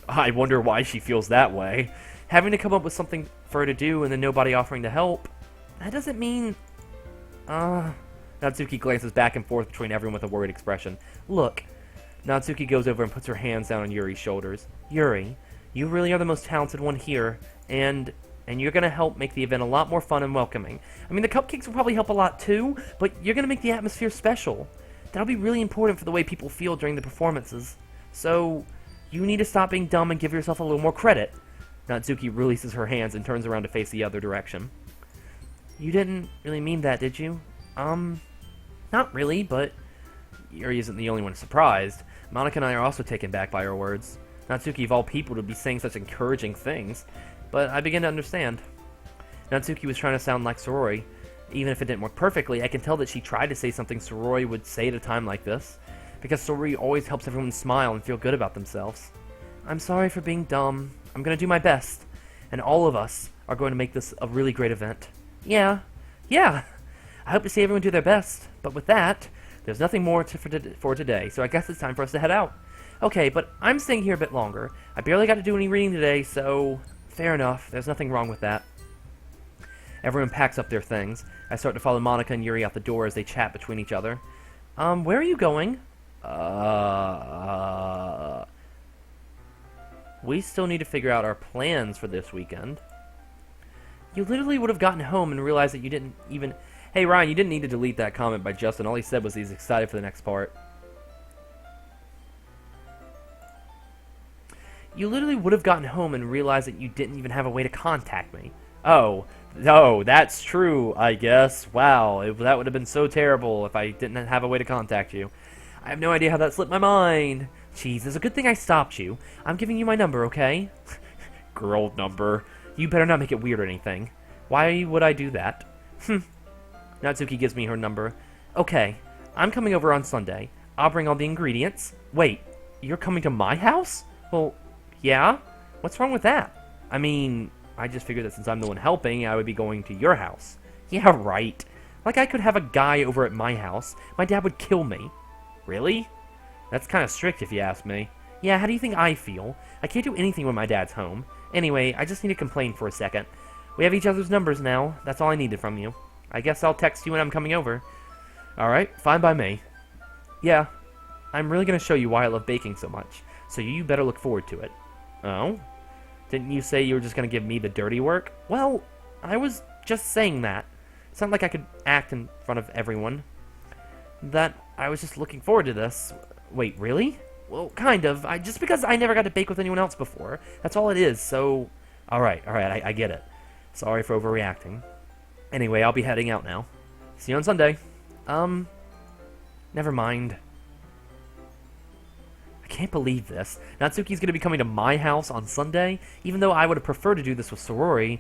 I wonder why she feels that way. Having to come up with something for her to do and then nobody offering to help, that doesn't mean... Natsuki glances back and forth between everyone with a worried expression. Look. Natsuki goes over and puts her hands down on Yuri's shoulders. Yuri, you really are the most talented one here, and you're going to help make the event a lot more fun and welcoming. I mean, the cupcakes will probably help a lot too, but you're going to make the atmosphere special. That'll be really important for the way people feel during the performances. So, you need to stop being dumb and give yourself a little more credit. Natsuki releases her hands and turns around to face the other direction. You didn't really mean that, did you? Not really, but Yuri isn't the only one surprised. Monica and I are also taken back by her words. Natsuki, of all people, to be saying such encouraging things. But I begin to understand. Natsuki was trying to sound like Sorori. Even if it didn't work perfectly, I can tell that she tried to say something Sorori would say at a time like this. Because Sorori always helps everyone smile and feel good about themselves. I'm sorry for being dumb. I'm going to do my best. And all of us are going to make this a really great event. Yeah. I hope to see everyone do their best. But with that, there's nothing more for today, so I guess it's time for us to head out. Okay, but I'm staying here a bit longer. I barely got to do any reading today, so... Fair enough. There's nothing wrong with that. Everyone packs up their things. I start to follow Monica and Yuri out the door as they chat between each other. Where are you going? We still need to figure out our plans for this weekend. You literally would have gotten home and realized that you didn't even... Hey, Ryan, you didn't need to delete that comment by Justin. All he said was he's excited for the next part. You literally would have gotten home and realized that you didn't even have a way to contact me. Oh, no, that's true, I guess. Wow, that would have been so terrible if I didn't have a way to contact you. I have no idea how that slipped my mind. Jeez, it's a good thing I stopped you. I'm giving you my number, okay? Girl number. You better not make it weird or anything. Why would I do that? Natsuki gives me her number. Okay, I'm coming over on Sunday. I'll bring all the ingredients. Wait, you're coming to my house? Well, yeah? What's wrong with that? I mean, I just figured that since I'm the one helping, I would be going to your house. Yeah, right. Like I could have a guy over at my house. My dad would kill me. Really? That's kind of strict if you ask me. Yeah, how do you think I feel? I can't do anything when my dad's home. Anyway, I just need to complain for a second. We have each other's numbers now. That's all I needed from you. I guess I'll text you when I'm coming over. Alright, fine by me. Yeah, I'm really going to show you why I love baking so much. So you better look forward to it. Oh? Didn't you say you were just going to give me the dirty work? Well, I was just saying that. It's not like I could act in front of everyone. That I was just looking forward to this. Wait, really? Well, kind of. Just because I never got to bake with anyone else before. That's all it is, so... Alright, I get it. Sorry for overreacting. Anyway, I'll be heading out now. See you on Sunday. Never mind. I can't believe this. Natsuki's gonna be coming to my house on Sunday, even though I would have preferred to do this with Sorori.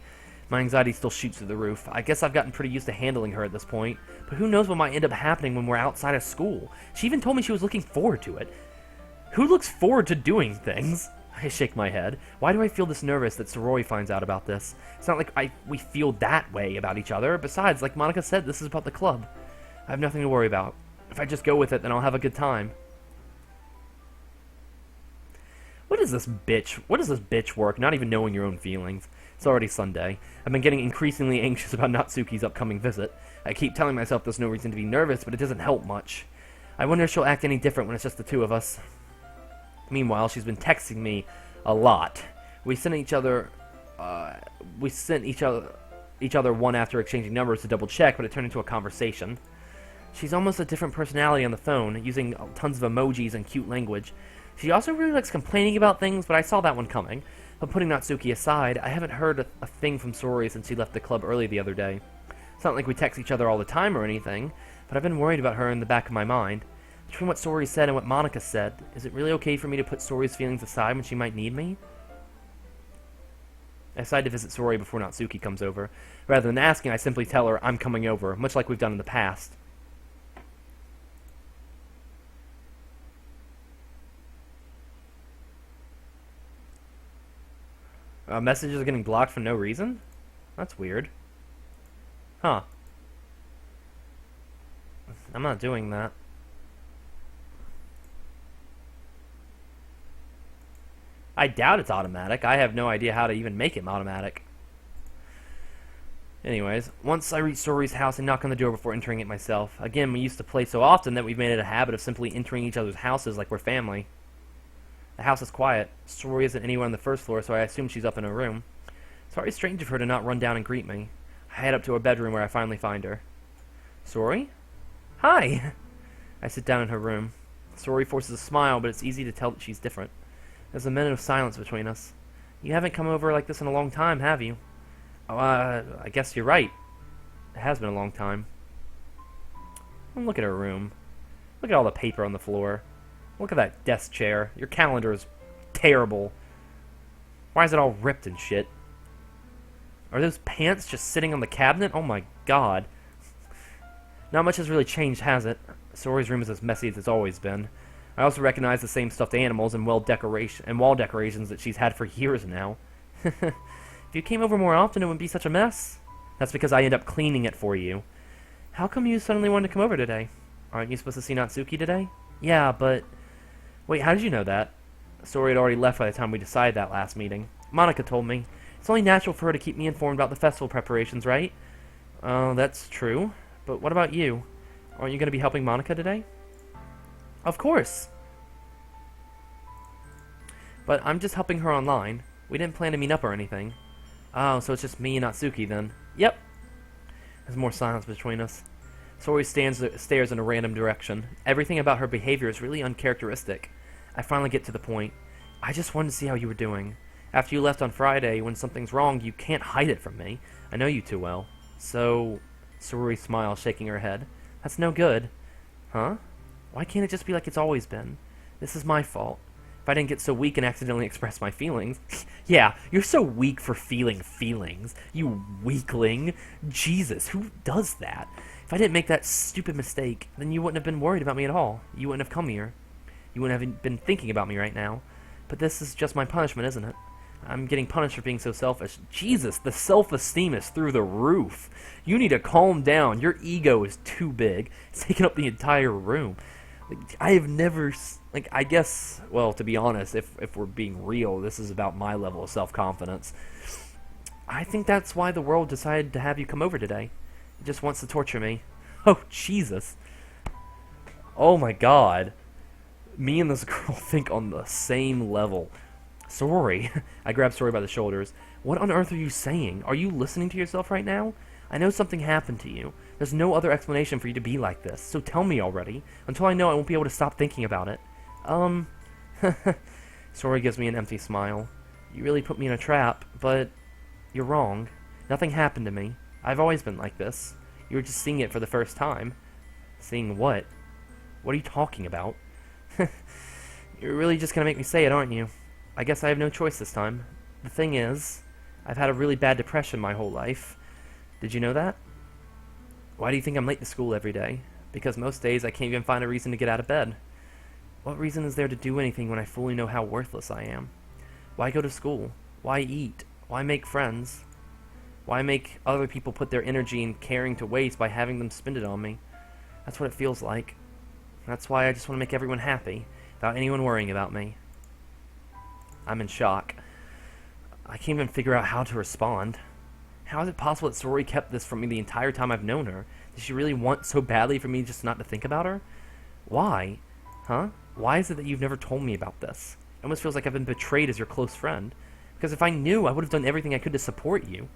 My anxiety still shoots through the roof. I guess I've gotten pretty used to handling her at this point, but who knows what might end up happening when we're outside of school. She even told me she was looking forward to it. Who looks forward to doing things? I shake my head. Why do I feel this nervous that Sorori finds out about this? It's not like we feel that way about each other. Besides, like Monica said, this is about the club. I have nothing to worry about. If I just go with it, then I'll have a good time. What is this bitch work? Not even knowing your own feelings. It's already Sunday. I've been getting increasingly anxious about Natsuki's upcoming visit. I keep telling myself there's no reason to be nervous, but it doesn't help much. I wonder if she'll act any different when it's just the two of us. Meanwhile, she's been texting me A lot. We sent each other, each other one after exchanging numbers to double check, but it turned into a conversation. She's almost a different personality on the phone, using tons of emojis and cute language. She also really likes complaining about things, but I saw that one coming. But putting Natsuki aside, I haven't heard a thing from Sori since she left the club early the other day. It's not like we text each other all the time or anything, but I've been worried about her in the back of my mind. Between what Sori said and what Monica said, is it really okay for me to put Sori's feelings aside when she might need me? I decide to visit Sori before Natsuki comes over. Rather than asking, I simply tell her I'm coming over, much like we've done in the past. Messages are getting blocked for no reason? That's weird. Huh. I'm not doing that. I doubt it's automatic. I have no idea how to even make it automatic. Anyways, once I reach Sori's house, I knock on the door before entering it myself. Again, we used to play so often that we've made it a habit of simply entering each other's houses like we're family. The house is quiet. Sori isn't anywhere on the first floor, so I assume she's up in her room. It's very strange of her to not run down and greet me. I head up to her bedroom where I finally find her. Sori? Hi! I sit down in her room. Sori forces a smile, but it's easy to tell that she's different. There's a minute of silence between us. You haven't come over like this in a long time, have you? Oh, I guess you're right. It has been a long time. Look at her room. Look at all the paper on the floor. Look at that desk chair. Your calendar is terrible. Why is it all ripped and shit? Are those pants just sitting on the cabinet? Oh my god. Not much has really changed, has it? Sori's room is as messy as it's always been. I also recognize the same stuffed animals and wall decorations that she's had for years now. If you came over more often, it wouldn't be such a mess. That's because I end up cleaning it for you. How come you suddenly wanted to come over today? Aren't you supposed to see Natsuki today? Yeah, but... Wait, how did you know that? Sori had already left by the time we decided that last meeting. Monica told me. It's only natural for her to keep me informed about the festival preparations, right? That's true. But what about you? Aren't you going to be helping Monica today? Of course. But I'm just helping her online. We didn't plan to meet up or anything. Oh, so it's just me and Natsuki then. Yep. There's more silence between us. Sori stares in a random direction. Everything about her behavior is really uncharacteristic. I finally get to the point. I just wanted to see how you were doing. After you left on Friday, when something's wrong, you can't hide it from me. I know you too well. So... Sori smiles, shaking her head. That's no good. Huh? Why can't it just be like it's always been? This is my fault. If I didn't get so weak and accidentally express my feelings... Yeah, you're so weak for feeling feelings. You weakling. Jesus, who does that? If I didn't make that stupid mistake, then you wouldn't have been worried about me at all. You wouldn't have come here. You wouldn't have been thinking about me right now. But this is just my punishment, isn't it? I'm getting punished for being so selfish. Jesus, the self-esteem is through the roof. You need to calm down. Your ego is too big. It's taking up the entire room. I have never... I guess... Well, to be honest, if we're being real, this is about my level of self-confidence. I think that's why the world decided to have you come over today. It just wants to torture me. Oh, Jesus. Oh, my God. Me and this girl think on the same level. Sori. I grab Sori by the shoulders. What on earth are you saying? Are you listening to yourself right now? I know something happened to you. There's no other explanation for you to be like this, so tell me already. Until I know, I won't be able to stop thinking about it. Sori gives me an empty smile. You really put me in a trap, but you're wrong. Nothing happened to me. I've always been like this. You were just seeing it for the first time. Seeing what? What are you talking about? You're really just gonna make me say it, aren't you? I guess I have no choice this time. The thing is, I've had a really bad depression my whole life. Did you know that? Why do you think I'm late to school every day? Because most days I can't even find a reason to get out of bed. What reason is there to do anything when I fully know how worthless I am? Why go to school? Why eat? Why make friends? Why make other people put their energy and caring to waste by having them spend it on me? That's what it feels like. That's why I just want to make everyone happy, without anyone worrying about me. I'm in shock. I can't even figure out how to respond. How is it possible that Sori kept this from me the entire time I've known her? Does she really want so badly for me just not to think about her? Why? Huh? Why is it that you've never told me about this? It almost feels like I've been betrayed as your close friend. Because if I knew, I would have done everything I could to support you.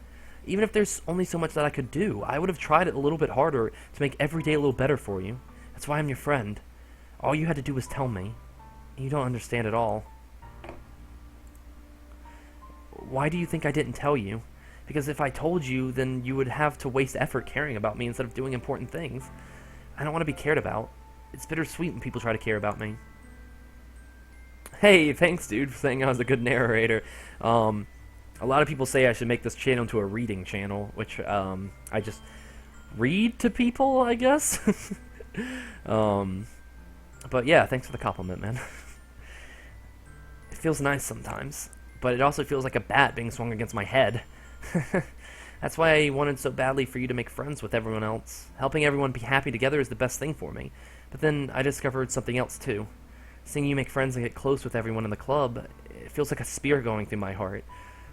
Even if there's only so much that I could do, I would have tried it a little bit harder to make every day a little better for you. That's why I'm your friend. All you had to do was tell me. You don't understand at all. Why do you think I didn't tell you? Because if I told you, then you would have to waste effort caring about me instead of doing important things. I don't want to be cared about. It's bittersweet when people try to care about me. Hey, thanks, dude, for saying I was a good narrator. A lot of people say I should make this channel into a reading channel, which I just read to people, I guess. But yeah, thanks for the compliment, man. It feels nice sometimes, but it also feels like a bat being swung against my head. That's why I wanted so badly for you to make friends with everyone else. Helping everyone be happy together is the best thing for me. But then I discovered something else too. Seeing you make friends and get close with everyone in the club, it feels like a spear going through my heart.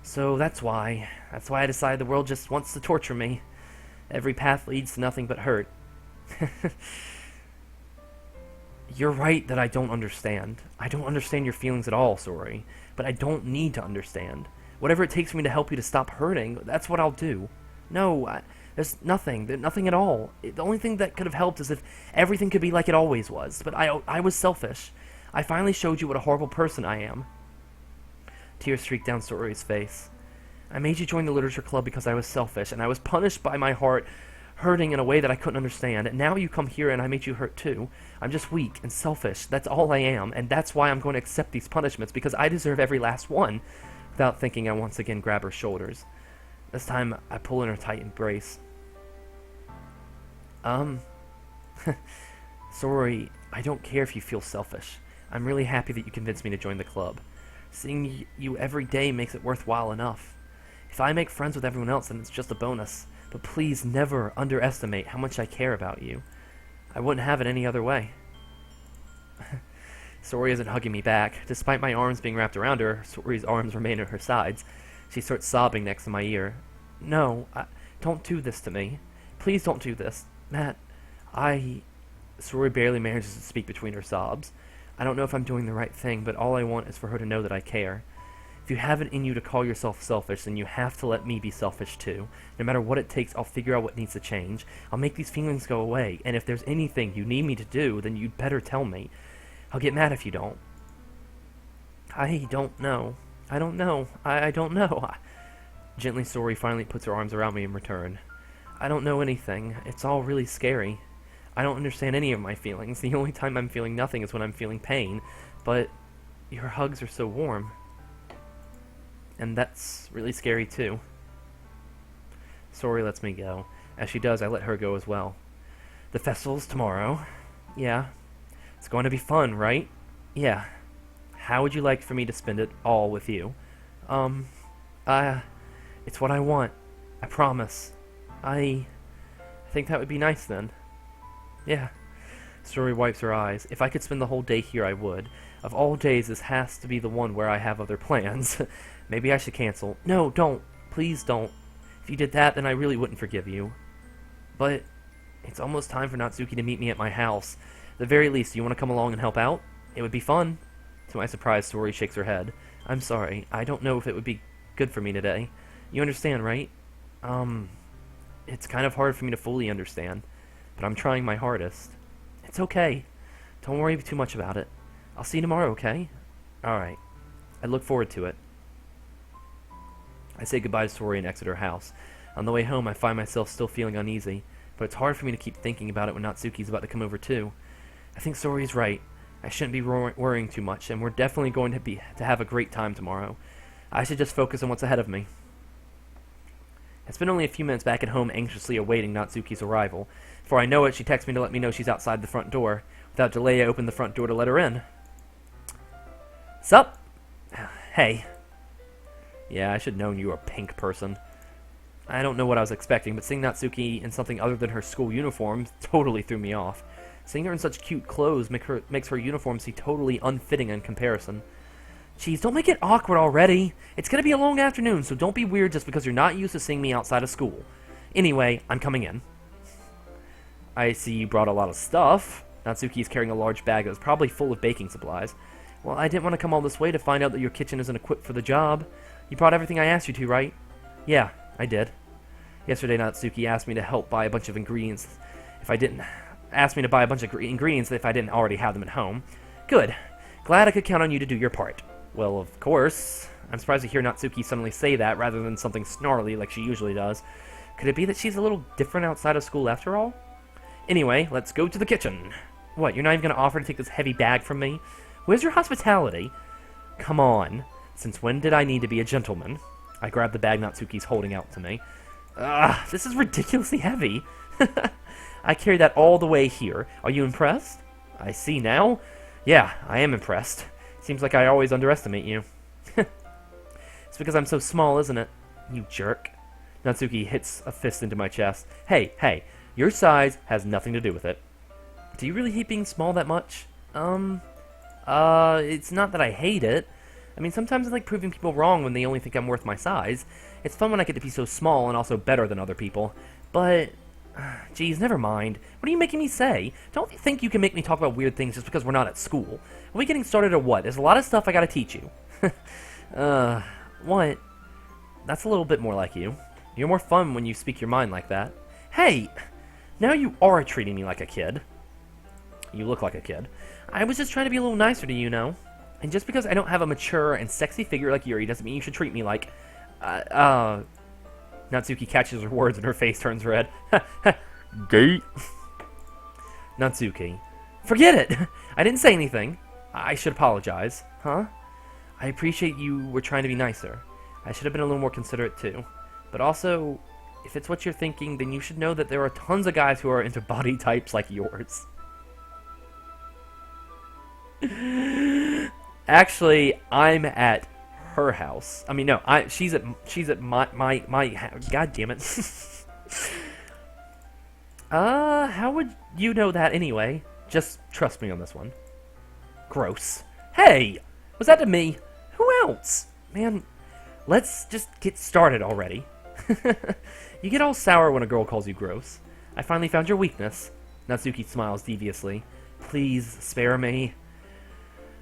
So that's why I decided the world just wants to torture me. Every path leads to nothing but hurt. You're right that I don't understand. I don't understand your feelings at all, sorry. But I don't need to understand. Whatever it takes for me to help you to stop hurting, that's what I'll do. No, there's nothing at all. The only thing that could have helped is if everything could be like it always was. But I was selfish. I finally showed you what a horrible person I am. Tears streaked down Sori's face. I made you join the literature club because I was selfish, and I was punished by my heart hurting in a way that I couldn't understand. And now you come here and I made you hurt too. I'm just weak and selfish. That's all I am, and that's why I'm going to accept these punishments, because I deserve every last one. Without thinking, I once again grab her shoulders. This time, I pull in her tight embrace. Sorry, I don't care if you feel selfish. I'm really happy that you convinced me to join the club. Seeing you every day makes it worthwhile enough. If I make friends with everyone else, then it's just a bonus. But please never underestimate how much I care about you. I wouldn't have it any other way. Sori isn't hugging me back. Despite my arms being wrapped around her, Sori's arms remain at her sides. She starts sobbing next to my ear. No, don't do this to me. Please don't do this. Matt, Sori barely manages to speak between her sobs. I don't know if I'm doing the right thing, but all I want is for her to know that I care. If you have it in you to call yourself selfish, then you have to let me be selfish too. No matter what it takes, I'll figure out what needs to change. I'll make these feelings go away, and if there's anything you need me to do, then you'd better tell me. I'll get mad if you don't. I don't know. I don't know. I don't know. Gently, Sori finally puts her arms around me in return. I don't know anything. It's all really scary. I don't understand any of my feelings. The only time I'm feeling nothing is when I'm feeling pain. But your hugs are so warm. And that's really scary too. Sori lets me go. As she does, I let her go as well. The festival's tomorrow. Yeah. It's going to be fun, right? Yeah. How would you like for me to spend it all with you? It's what I want. I promise. I think that would be nice then. Yeah. Sori wipes her eyes. If I could spend the whole day here, I would. Of all days, this has to be the one where I have other plans. Maybe I should cancel. No, don't. Please don't. If you did that, then I really wouldn't forgive you. But it's almost time for Natsuki to meet me at my house. At the very least, do you want to come along and help out? It would be fun. To my surprise, Sori shakes her head. I'm sorry. I don't know if it would be good for me today. You understand, right? It's kind of hard for me to fully understand. But I'm trying my hardest. It's okay. Don't worry too much about it. I'll see you tomorrow, okay? Alright. I look forward to it. I say goodbye to Sori and exit her house. On the way home, I find myself still feeling uneasy, but it's hard for me to keep thinking about it when Natsuki's about to come over too. I think Sori's right. I shouldn't be worrying too much, and we're definitely going to have a great time tomorrow. I should just focus on what's ahead of me. I spend only a few minutes back at home anxiously awaiting Natsuki's arrival. Before I know it, she texts me to let me know she's outside the front door. Without delay, I open the front door to let her in. Sup? Hey. Yeah, I should have known you were a pink person. I don't know what I was expecting, but seeing Natsuki in something other than her school uniform totally threw me off. Seeing her in such cute clothes makes her uniform seem totally unfitting in comparison. Jeez, don't make it awkward already. It's gonna be a long afternoon, so don't be weird just because you're not used to seeing me outside of school. Anyway, I'm coming in. I see you brought a lot of stuff. Natsuki is carrying a large bag that was probably full of baking supplies. Well, I didn't want to come all this way to find out that your kitchen isn't equipped for the job. You brought everything I asked you to, right? Yeah, I did. Yesterday, Natsuki asked me to help buy a bunch of ingredients if I didn't... Asked me to buy a bunch of ingredients if I didn't already have them at home. Good. Glad I could count on you to do your part. Well, of course. I'm surprised to hear Natsuki suddenly say that rather than something snarly like she usually does. Could it be that she's a little different outside of school after all? Anyway, let's go to the kitchen. What, you're not even going to offer to take this heavy bag from me? Where's your hospitality? Come on. Since when did I need to be a gentleman? I grabbed the bag Natsuki's holding out to me. This is ridiculously heavy. I carried that all the way here. Are you impressed? I see now. Yeah, I am impressed. Seems like I always underestimate you. It's because I'm so small, isn't it? You jerk. Natsuki hits a fist into my chest. Hey, your size has nothing to do with it. Do you really hate being small that much? It's not that I hate it. I mean, sometimes I like proving people wrong when they only think I'm worth my size. It's fun when I get to be so small and also better than other people. But, geez, never mind. What are you making me say? Don't you think you can make me talk about weird things just because we're not at school? Are we getting started or what? There's a lot of stuff I gotta teach you. What? That's a little bit more like you. You're more fun when you speak your mind like that. Hey! Now you are treating me like a kid. You look like a kid. I was just trying to be a little nicer to you, know? And just because I don't have a mature and sexy figure like Yuri doesn't mean you should treat me like... Natsuki catches her words and her face turns red. Gay. Natsuki. Forget it! I didn't say anything. I should apologize. Huh? I appreciate you were trying to be nicer. I should have been a little more considerate too. But also, if it's what you're thinking, then you should know that there are tons of guys who are into body types like yours. Actually, I'm at her house. I mean, no, she's at my God damn it. How would you know that anyway? Just trust me on this one. Gross. Hey, was that to me? Who else? Man, let's just get started already. You get all sour when a girl calls you gross. I finally found your weakness. Natsuki smiles deviously. Please spare me.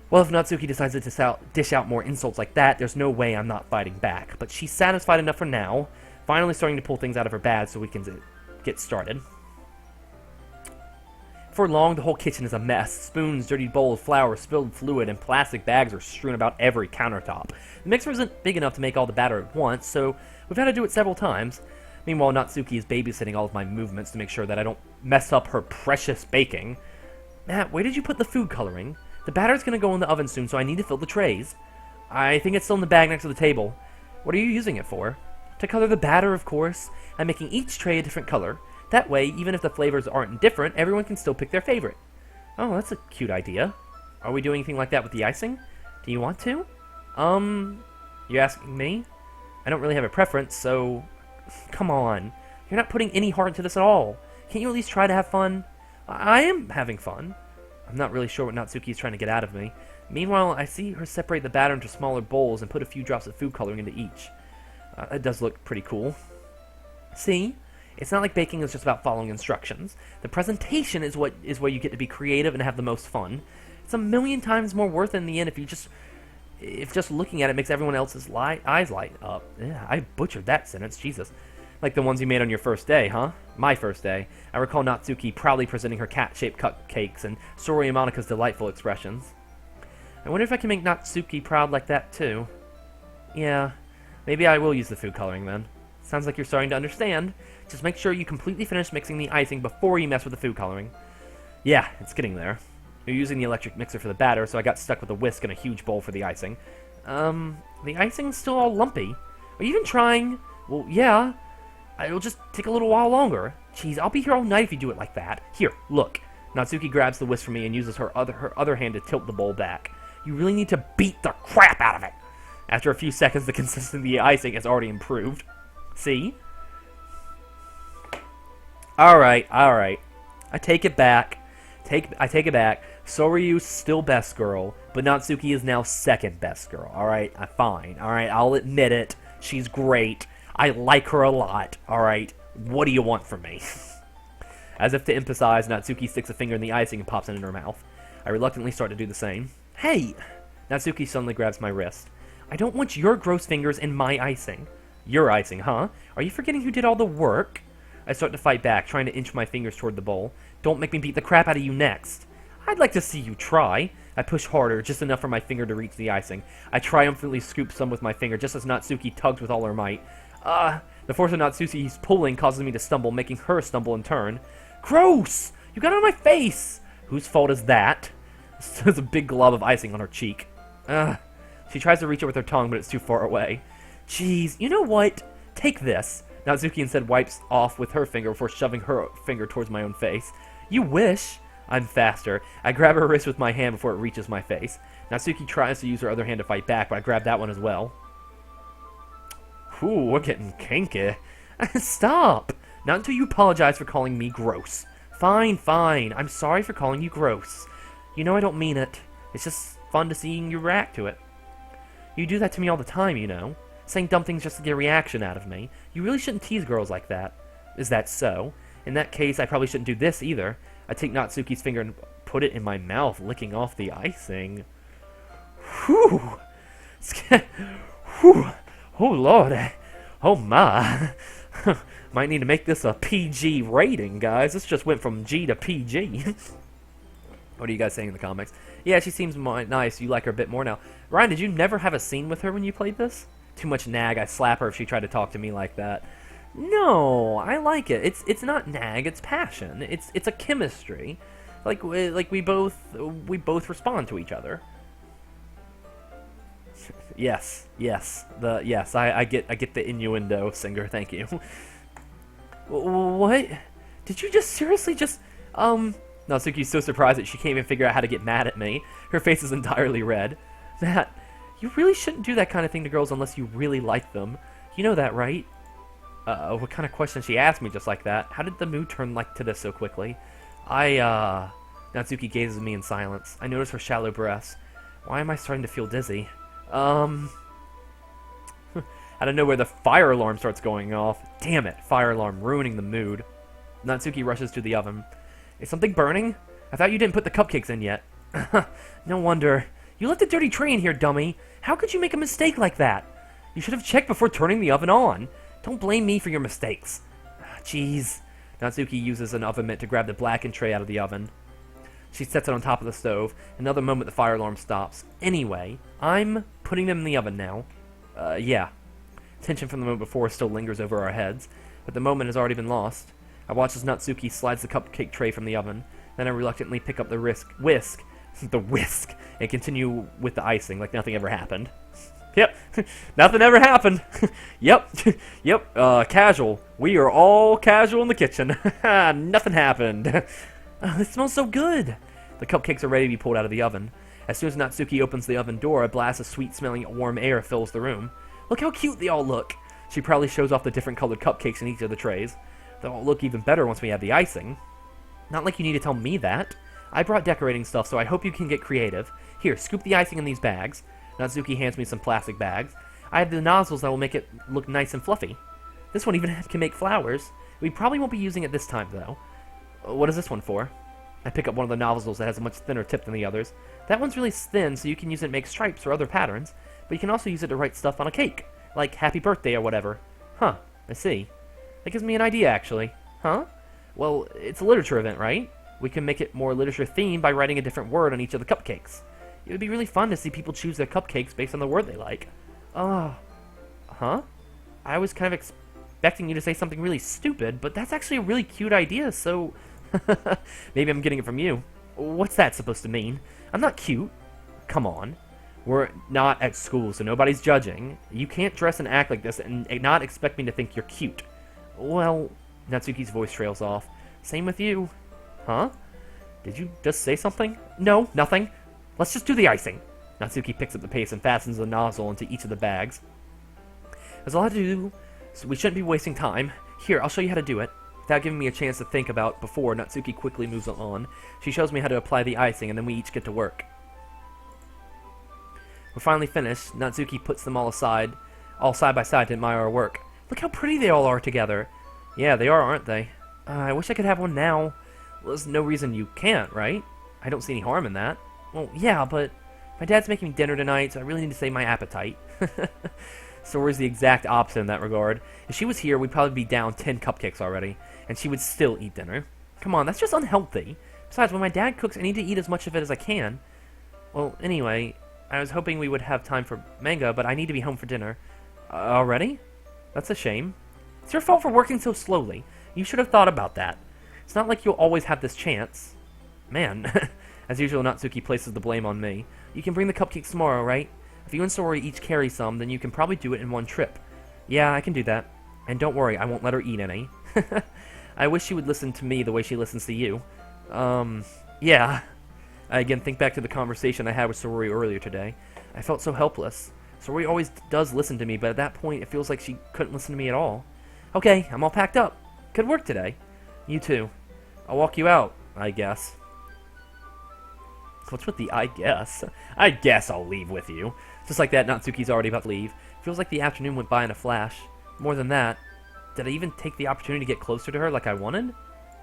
Well, if Natsuki decides to dish out more insults like that, there's no way I'm not fighting back. But she's satisfied enough for now, finally starting to pull things out of her bag so we can get started. For long, the whole kitchen is a mess. Spoons, dirty bowls, flour, spilled fluid, and plastic bags are strewn about every countertop. The mixer isn't big enough to make all the batter at once, so we've had to do it several times. Meanwhile, Natsuki is babysitting all of my movements to make sure that I don't mess up her precious baking. Matt, where did you put the food coloring? The batter's going to go in the oven soon, so I need to fill the trays. I think it's still in the bag next to the table. What are you using it for? To color the batter, of course. I'm making each tray a different color. That way, even if the flavors aren't different, everyone can still pick their favorite. Oh, that's a cute idea. Are we doing anything like that with the icing? Do you want to? You asking me? I don't really have a preference, so... Come on. You're not putting any heart into this at all. Can't you at least try to have fun? I am having fun. I'm not really sure what Natsuki is trying to get out of me. Meanwhile, I see her separate the batter into smaller bowls and put a few drops of food coloring into each. It does look pretty cool. See? It's not like baking is just about following instructions. The presentation is where you get to be creative and have the most fun. It's a million times more worth it in the end if just looking at it makes everyone else's eyes light up. Yeah, I butchered that sentence, Jesus. Like the ones you made on your first day, huh? My first day. I recall Natsuki proudly presenting her cat-shaped cupcakes and Sori and Monika's delightful expressions. I wonder if I can make Natsuki proud like that too. Yeah, maybe I will use the food coloring then. Sounds like you're starting to understand. Just make sure you completely finish mixing the icing before you mess with the food coloring. Yeah, it's getting there. You're using the electric mixer for the batter, so I got stuck with a whisk and a huge bowl for the icing. The icing's still all lumpy. Are you even trying? Well, yeah. It'll just take a little while longer. Jeez, I'll be here all night if you do it like that. Here, look. Natsuki grabs the whisk from me and uses her other hand to tilt the bowl back. You really need to beat the crap out of it. After a few seconds, the consistency of the icing has already improved. See? Alright. I take it back. I take it back. Soryu's still best girl, but Natsuki is now second best girl. Alright? Fine. Alright, I'll admit it. She's great. I like her a lot. Alright? What do you want from me? As if to emphasize, Natsuki sticks a finger in the icing and pops it in her mouth. I reluctantly start to do the same. Hey! Natsuki suddenly grabs my wrist. I don't want your gross fingers in my icing. Your icing, huh? Are you forgetting who did all the work? I start to fight back, trying to inch my fingers toward the bowl. Don't make me beat the crap out of you next. I'd like to see you try. I push harder, just enough for my finger to reach the icing. I triumphantly scoop some with my finger, just as Natsuki tugs with all her might. The force of Natsuki's pulling causes me to stumble, making her stumble in turn. Gross! You got it on my face! Whose fault is that? There's a big glob of icing on her cheek. She tries to reach it with her tongue, but it's too far away. Jeez, you know what? Take this. Natsuki instead wipes off with her finger before shoving her finger towards my own face. You wish. I'm faster. I grab her wrist with my hand before it reaches my face. Natsuki tries to use her other hand to fight back, but I grab that one as well. Ooh, we're getting kinky. Stop! Not until you apologize for calling me gross. Fine, fine. I'm sorry for calling you gross. You know I don't mean it. It's just fun to seeing you react to it. You do that to me all the time, you know. Saying dumb things just to get a reaction out of me. You really shouldn't tease girls like that. Is that so? In that case, I probably shouldn't do this either. I take Natsuki's finger and put it in my mouth, licking off the icing. Whew! Whew! Oh, Lord. Oh, my. Might need to make this a PG rating, guys. This just went from G to PG. What are you guys saying in the comics? Yeah, she seems nice. You like her a bit more now. Ryan, did you never have a scene with her when you played this? Too much nag. I slap her if she tried to talk to me like that. No, I like it. It's not nag. It's passion. It's a chemistry. Like we both respond to each other. Yes. I get the innuendo, Singer. Thank you. What? Did you just seriously just Natsuki's so surprised that she can't even figure out how to get mad at me. Her face is entirely red. Matt, you really shouldn't do that kind of thing to girls unless you really like them. You know that, right? What kind of question she asked me just like that? How did the mood turn like to this so quickly? Natsuki gazes at me in silence. I notice her shallow breaths. Why am I starting to feel dizzy? Out of nowhere, the fire alarm starts going off. Damn it, fire alarm, ruining the mood. Natsuki rushes to the oven. Is something burning? I thought you didn't put the cupcakes in yet. No wonder. You left a dirty tray in here, dummy. How could you make a mistake like that? You should have checked before turning the oven on. Don't blame me for your mistakes. Jeez. Natsuki uses an oven mitt to grab the blackened tray out of the oven. She sets it on top of the stove. Another moment, the fire alarm stops. Anyway, I'm putting them in the oven now. Yeah. Tension from the moment before still lingers over our heads, but the moment has already been lost. I watch as Natsuki slides the cupcake tray from the oven. Then I reluctantly pick up the whisk, and continue with the icing like nothing ever happened. Yep, nothing ever happened. Yep, casual. We are all casual in the kitchen. Nothing happened. It smells so good. The cupcakes are ready to be pulled out of the oven. As soon as Natsuki opens the oven door, a blast of sweet-smelling warm air fills the room. Look how cute they all look. She proudly shows off the different colored cupcakes in each of the trays. They'll all look even better once we have the icing. Not like you need to tell me that. I brought decorating stuff, so I hope you can get creative. Here, scoop the icing in these bags. Natsuki hands me some plastic bags. I have the nozzles that will make it look nice and fluffy. This one even can make flowers. We probably won't be using it this time, though. What is this one for? I pick up one of the nozzles that has a much thinner tip than the others. That one's really thin, so you can use it to make stripes or other patterns, but you can also use it to write stuff on a cake, like happy birthday or whatever. Huh, I see. That gives me an idea, actually. Huh? Well, it's a literature event, right? We can make it more literature-themed by writing a different word on each of the cupcakes. It would be really fun to see people choose their cupcakes based on the word they like. Huh? I was kind of expecting you to say something really stupid, but that's actually a really cute idea, so... Maybe I'm getting it from you. What's that supposed to mean? I'm not cute. Come on. We're not at school, so nobody's judging. You can't dress and act like this and not expect me to think you're cute. Well, Natsuki's voice trails off. Same with you. Huh? Did you just say something? No, nothing. Let's just do the icing. Natsuki picks up the paste and fastens the nozzle into each of the bags. There's a lot to do, so we shouldn't be wasting time. Here, I'll show you how to do it. Without giving me a chance to think about before, Natsuki quickly moves on. She shows me how to apply the icing, and then we each get to work. We're finally finished. Natsuki puts them all side by side to admire our work. Look how pretty they all are together. Yeah, they are, aren't they? I wish I could have one now. Well, there's no reason you can't, right? I don't see any harm in that. Well, yeah, but My dad's making me dinner tonight, so I really need to save my appetite. Sori's the exact opposite in that regard. If she was here, we'd probably be down 10 cupcakes already, and she would still eat dinner. Come on, that's just unhealthy. Besides, when my dad cooks, I need to eat as much of it as I can. Well, anyway, I was hoping we would have time for manga, but I need to be home for dinner. Already? That's a shame. It's your fault for working so slowly. You should have thought about that. It's not like you'll always have this chance. Man, as usual, Natsuki places the blame on me. You can bring the cupcakes tomorrow, right? If you and Sori each carry some, then you can probably do it in one trip. Yeah, I can do that. And don't worry, I won't let her eat any. I wish she would listen to me the way she listens to you. Yeah. I again think back to the conversation I had with Sori earlier today. I felt so helpless. Sori always does listen to me, but at that point, it feels like she couldn't listen to me at all. Okay, I'm all packed up. Good work today. You too. I'll walk you out, I guess. What's with the I guess? I guess I'll leave with you. Just like that, Natsuki's already about to leave. Feels like the afternoon went by in a flash. More than that, did I even take the opportunity to get closer to her like I wanted?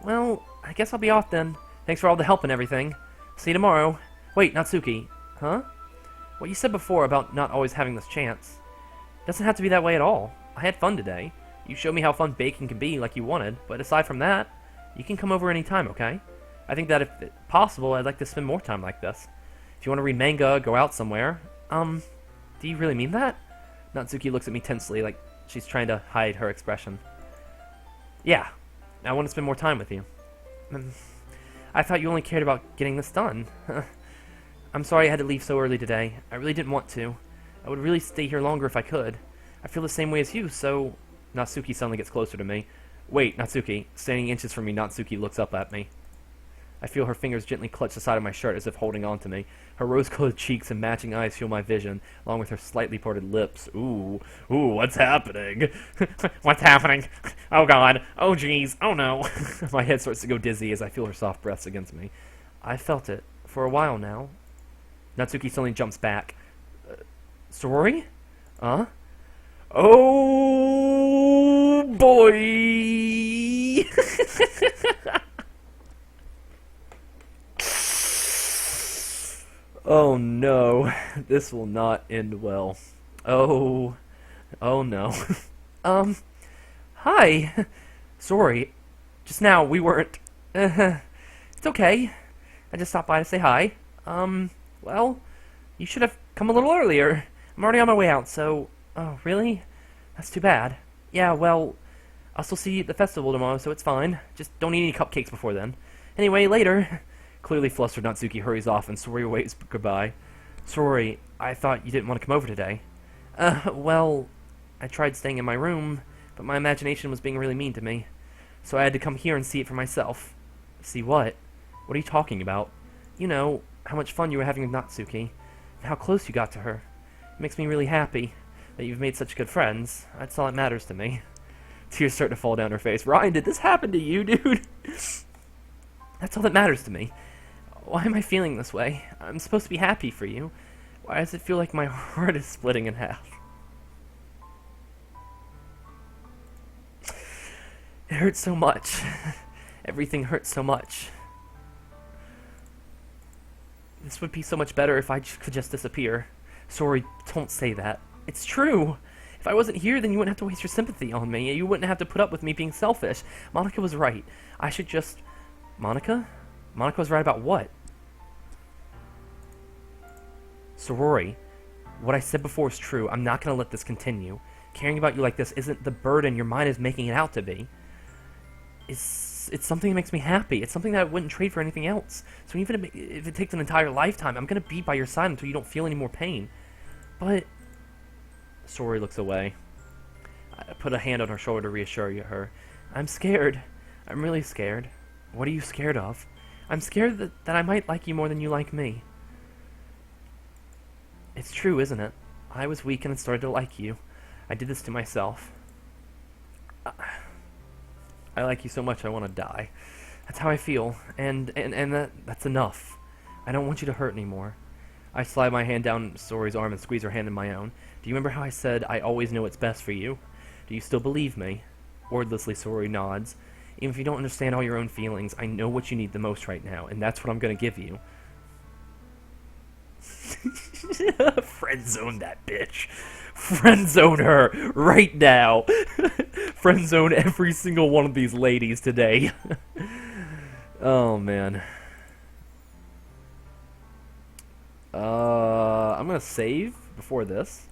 Well, I guess I'll be off then. Thanks for all the help and everything. See you tomorrow. Wait, Natsuki. Huh? What you said before about not always having this chance. Doesn't have to be that way at all. I had fun today. You showed me how fun baking can be like you wanted, but aside from that, you can come over anytime, okay? I think that if possible, I'd like to spend more time like this. If you want to read manga, go out somewhere. Do you really mean that? Natsuki looks at me tensely, like she's trying to hide her expression. Yeah, I want to spend more time with you. I thought you only cared about getting this done. I'm sorry I had to leave so early today. I really didn't want to. I would really stay here longer if I could. I feel the same way as you, so... Natsuki suddenly gets closer to me. Wait, Natsuki. Standing inches from me, Natsuki looks up at me. I feel her fingers gently clutch the side of my shirt as if holding on to me. Her rose-colored cheeks and matching eyes fuel my vision, along with her slightly parted lips. Ooh, what's happening? What's happening? Oh god, oh jeez, oh no. My head starts to go dizzy as I feel her soft breaths against me. I've felt it for a while now. Natsuki suddenly jumps back. Sori? Huh? Oh boy! Oh no, this will not end well. Oh no. Hi. Sorry. Just now we weren't. It's okay. I just stopped by to say hi. Well, you should have come a little earlier. I'm already on my way out, so... Oh, really? That's too bad. Yeah, well, I'll still see you at the festival tomorrow, so it's fine. Just don't eat any cupcakes before then. Anyway, later. Clearly flustered, Natsuki hurries off and Sori waves goodbye. Sori, I thought you didn't want to come over today. Well, I tried staying in my room, but my imagination was being really mean to me. So I had to come here and see it for myself. See what? What are you talking about? You know, how much fun you were having with Natsuki, and how close you got to her. It makes me really happy that you've made such good friends. That's all that matters to me. Tears start to fall down her face. Ryan, did this happen to you, dude? That's all that matters to me. Why am I feeling this way? I'm supposed to be happy for you. Why does it feel like my heart is splitting in half? It hurts so much. Everything hurts so much. This would be so much better if I could just disappear. Sorry, don't say that. It's true. If I wasn't here, then you wouldn't have to waste your sympathy on me. You wouldn't have to put up with me being selfish. Monica was right. I should just... Monica? Monica was right about what? Sorori, what I said before is true. I'm not going to let this continue. Caring about you like this isn't the burden your mind is making it out to be. It's something that makes me happy. It's something that I wouldn't trade for anything else. So even if it takes an entire lifetime, I'm going to be by your side until you don't feel any more pain. But... Sorori looks away. I put a hand on her shoulder to reassure her. I'm scared. I'm really scared. What are you scared of? I'm scared that I might like you more than you like me. It's true, isn't it? I was weak and started to like you. I did this to myself. I like you so much I want to die. That's how I feel, and that's enough. I don't want you to hurt anymore. I slide my hand down Sori's arm and squeeze her hand in my own. Do you remember how I said I always know what's best for you? Do you still believe me? Wordlessly, Sori nods. Even if you don't understand all your own feelings, I know what you need the most right now, and that's what I'm going to give you. Friend zone that bitch. Friend zone her right now. Friend zone every single one of these ladies today. Oh man. I'm gonna save before this.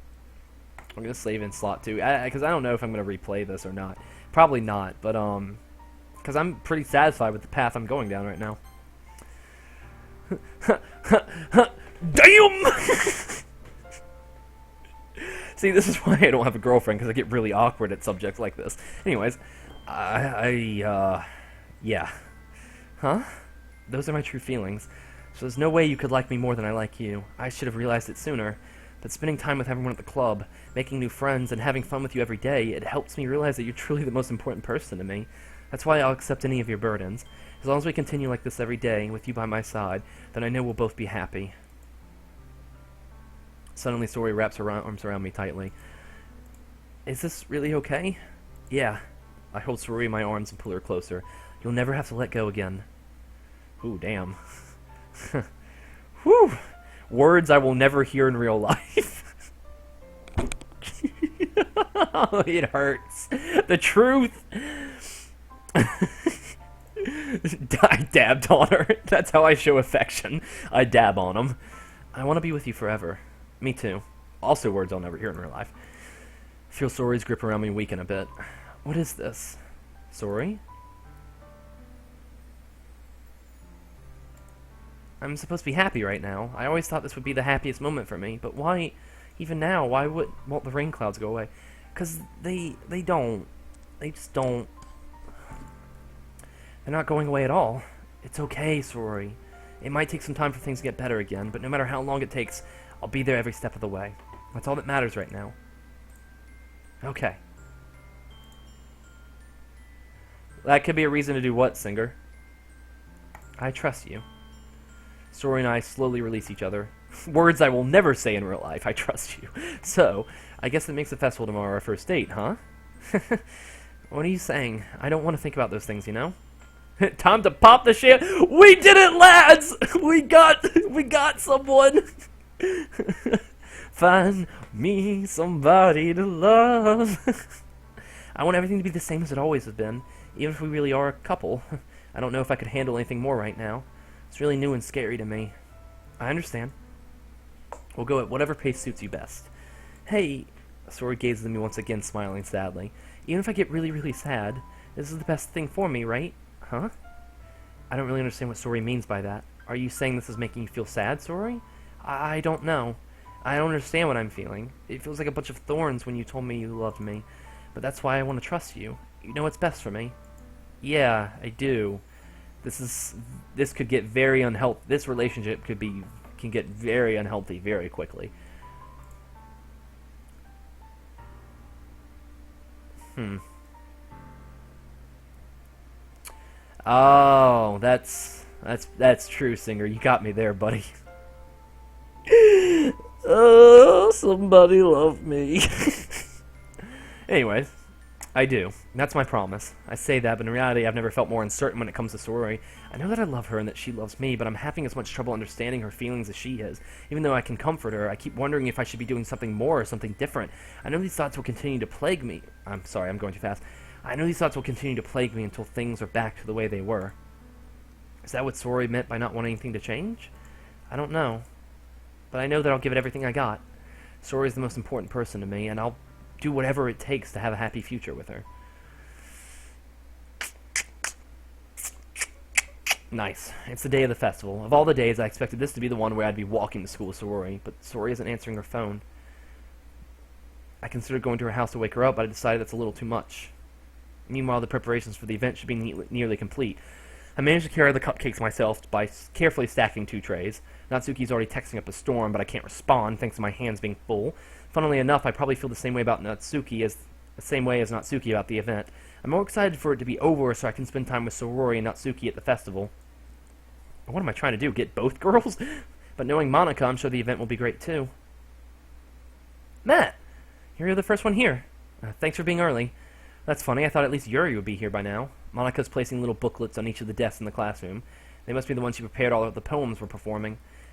I'm gonna save in slot 2 because I don't know if I'm gonna replay this or not. Probably not, but because I'm pretty satisfied with the path I'm going down right now. Damn! See, this is why I don't have a girlfriend, because I get really awkward at subjects like this. Anyways, yeah. Huh? Those are my true feelings. So there's no way you could like me more than I like you. I should have realized it sooner. But spending time with everyone at the club, making new friends, and having fun with you every day, it helps me realize that you're truly the most important person to me. That's why I'll accept any of your burdens. As long as we continue like this every day, with you by my side, then I know we'll both be happy. Suddenly, Sori wraps her arms around me tightly. Is this really okay? Yeah. I hold Sori in my arms and pull her closer. You'll never have to let go again. Ooh, damn. Whew. Words I will never hear in real life. Oh, it hurts. The truth. I dabbed on her. That's how I show affection. I dab on them. I want to be with you forever. Me too. Also words I'll never hear in real life. Feel Sori's grip around me weaken a bit. What is this? Sori? I'm supposed to be happy right now. I always thought this would be the happiest moment for me, but why, even now, why won't the rain clouds go away? 'Cause they don't. They just don't. They're not going away at all. It's okay, Sori. It might take some time for things to get better again, but no matter how long it takes, I'll be there every step of the way. That's all that matters right now. Okay. That could be a reason to do what, Singer? I trust you. Sori and I slowly release each other. Words I will never say in real life. I trust you. So, I guess that makes the festival tomorrow our first date, huh? What are you saying? I don't want to think about those things, you know? Time to pop the shit. We did it, lads! We got someone! Find me somebody to love. I want everything to be the same as it always has been, even if we really are a couple. I don't know if I could handle anything more right now. It's really new and scary to me. I understand. We'll go at whatever pace suits you best. Hey, Sori gazes at me once again, smiling sadly. Even if I get really, really sad, this is the best thing for me, right? Huh? I don't really understand what Sori means by that. Are you saying this is making you feel sad, Sori? I don't know. I don't understand what I'm feeling. It feels like a bunch of thorns when you told me you loved me. But that's why I want to trust you. You know what's best for me. Yeah, I do. This could get very unhealthy. This relationship can get very unhealthy very quickly. Oh, that's true, Singer. You got me there, buddy. Oh, somebody love me. Anyways, I do. That's my promise. I say that, but in reality, I've never felt more uncertain when it comes to Sori. I know that I love her and that she loves me, but I'm having as much trouble understanding her feelings as she is. Even though I can comfort her, I keep wondering if I should be doing something more or something different. I know these thoughts will continue to plague me. I'm sorry, I'm going too fast. I know these thoughts will continue to plague me until things are back to the way they were. Is that what Sori meant by not wanting anything to change? I don't know. But I know that I'll give it everything I got. Sori is the most important person to me, and I'll do whatever it takes to have a happy future with her. Nice. It's the day of the festival. Of all the days, I expected this to be the one where I'd be walking to school with Sori, but Sori isn't answering her phone. I considered going to her house to wake her up, but I decided that's a little too much. Meanwhile, the preparations for the event should be nearly complete. I managed to carry the cupcakes myself by carefully stacking 2 trays. Natsuki's already texting up a storm, but I can't respond thanks to my hands being full. Funnily enough, I probably feel the same way about Natsuki as Natsuki about the event. I'm more excited for it to be over so I can spend time with Sorori and Natsuki at the festival. What am I trying to do, get both girls? But knowing Monika, I'm sure the event will be great too. Matt! You're the first one here. Thanks for being early. That's funny, I thought at least Yuri would be here by now. Monika's placing little booklets on each of the desks in the classroom. They must be the ones she prepared all of the poems we're performing.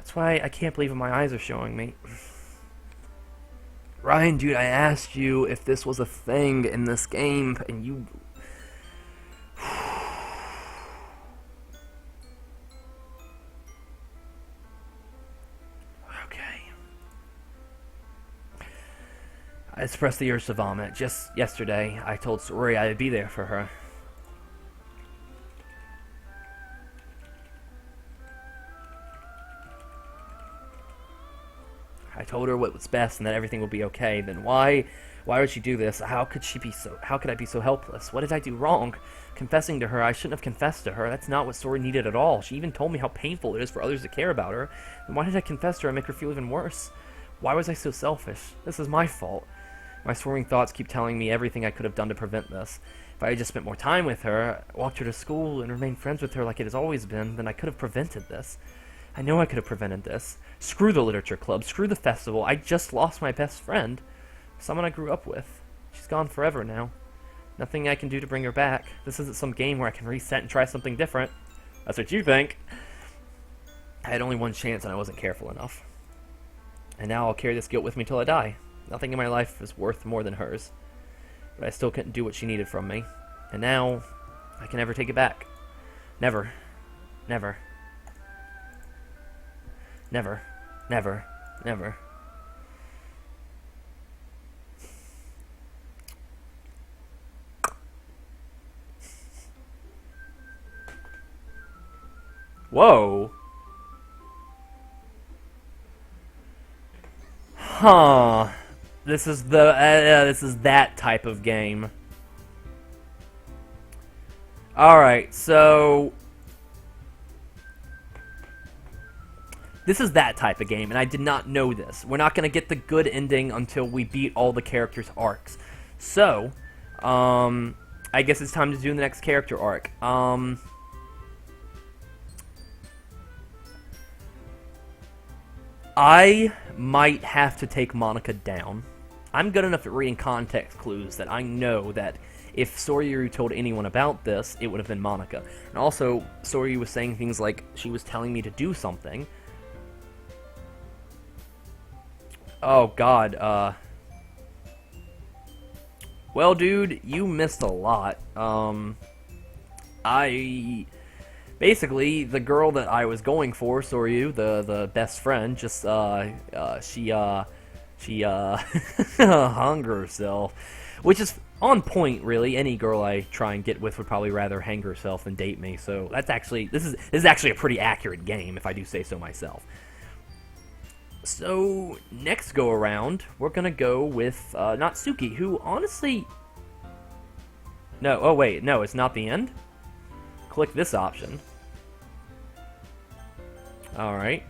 That's why I can't believe what my eyes are showing me. Ryan, dude, I asked you if this was a thing in this game, and you... Okay. I expressed the urge to vomit. Just yesterday, I told Sori I'd be there for her. I told her what was best and that everything would be okay. Then why would she do this? How could I be so helpless? What did I do wrong? Confessing to her, I shouldn't have confessed to her. That's not what Sori needed at all. She even told me how painful it is for others to care about her. Then why did I confess to her and make her feel even worse? Why was I so selfish? This is my fault. My swarming thoughts keep telling me everything I could have done to prevent this. If I had just spent more time with her, walked her to school, and remained friends with her like it has always been, then I could have prevented this. I know I could have prevented this. Screw the literature club. Screw the festival. I just lost my best friend. Someone I grew up with. She's gone forever now. Nothing I can do to bring her back. This isn't some game where I can reset and try something different. That's what you think. I had only one chance and I wasn't careful enough. And now I'll carry this guilt with me till I die. Nothing in my life is worth more than hers. But I still couldn't do what she needed from me. And now, I can never take it back. Never. Never. Never. Never. Never. Whoa. Huh. This is that type of game. Alright, so... This is that type of game, and I did not know this. We're not going to get the good ending until we beat all the characters' arcs. So, I guess it's time to do the next character arc. I might have to take Monica down. I'm good enough at reading context clues that I know that if Soryu told anyone about this, it would have been Monica. And also, Soryu was saying things like she was telling me to do something. Oh, God, well, dude, you missed a lot. Basically, the girl that I was going for, Soryu, the best friend, just, she hung herself. Which is on point, really. Any girl I try and get with would probably rather hang herself than date me, so that's actually, this is actually a pretty accurate game, if I do say so myself. So, next go around, we're gonna go with, Natsuki, who honestly... No, oh wait, no, it's not the end? Click this option. Alright.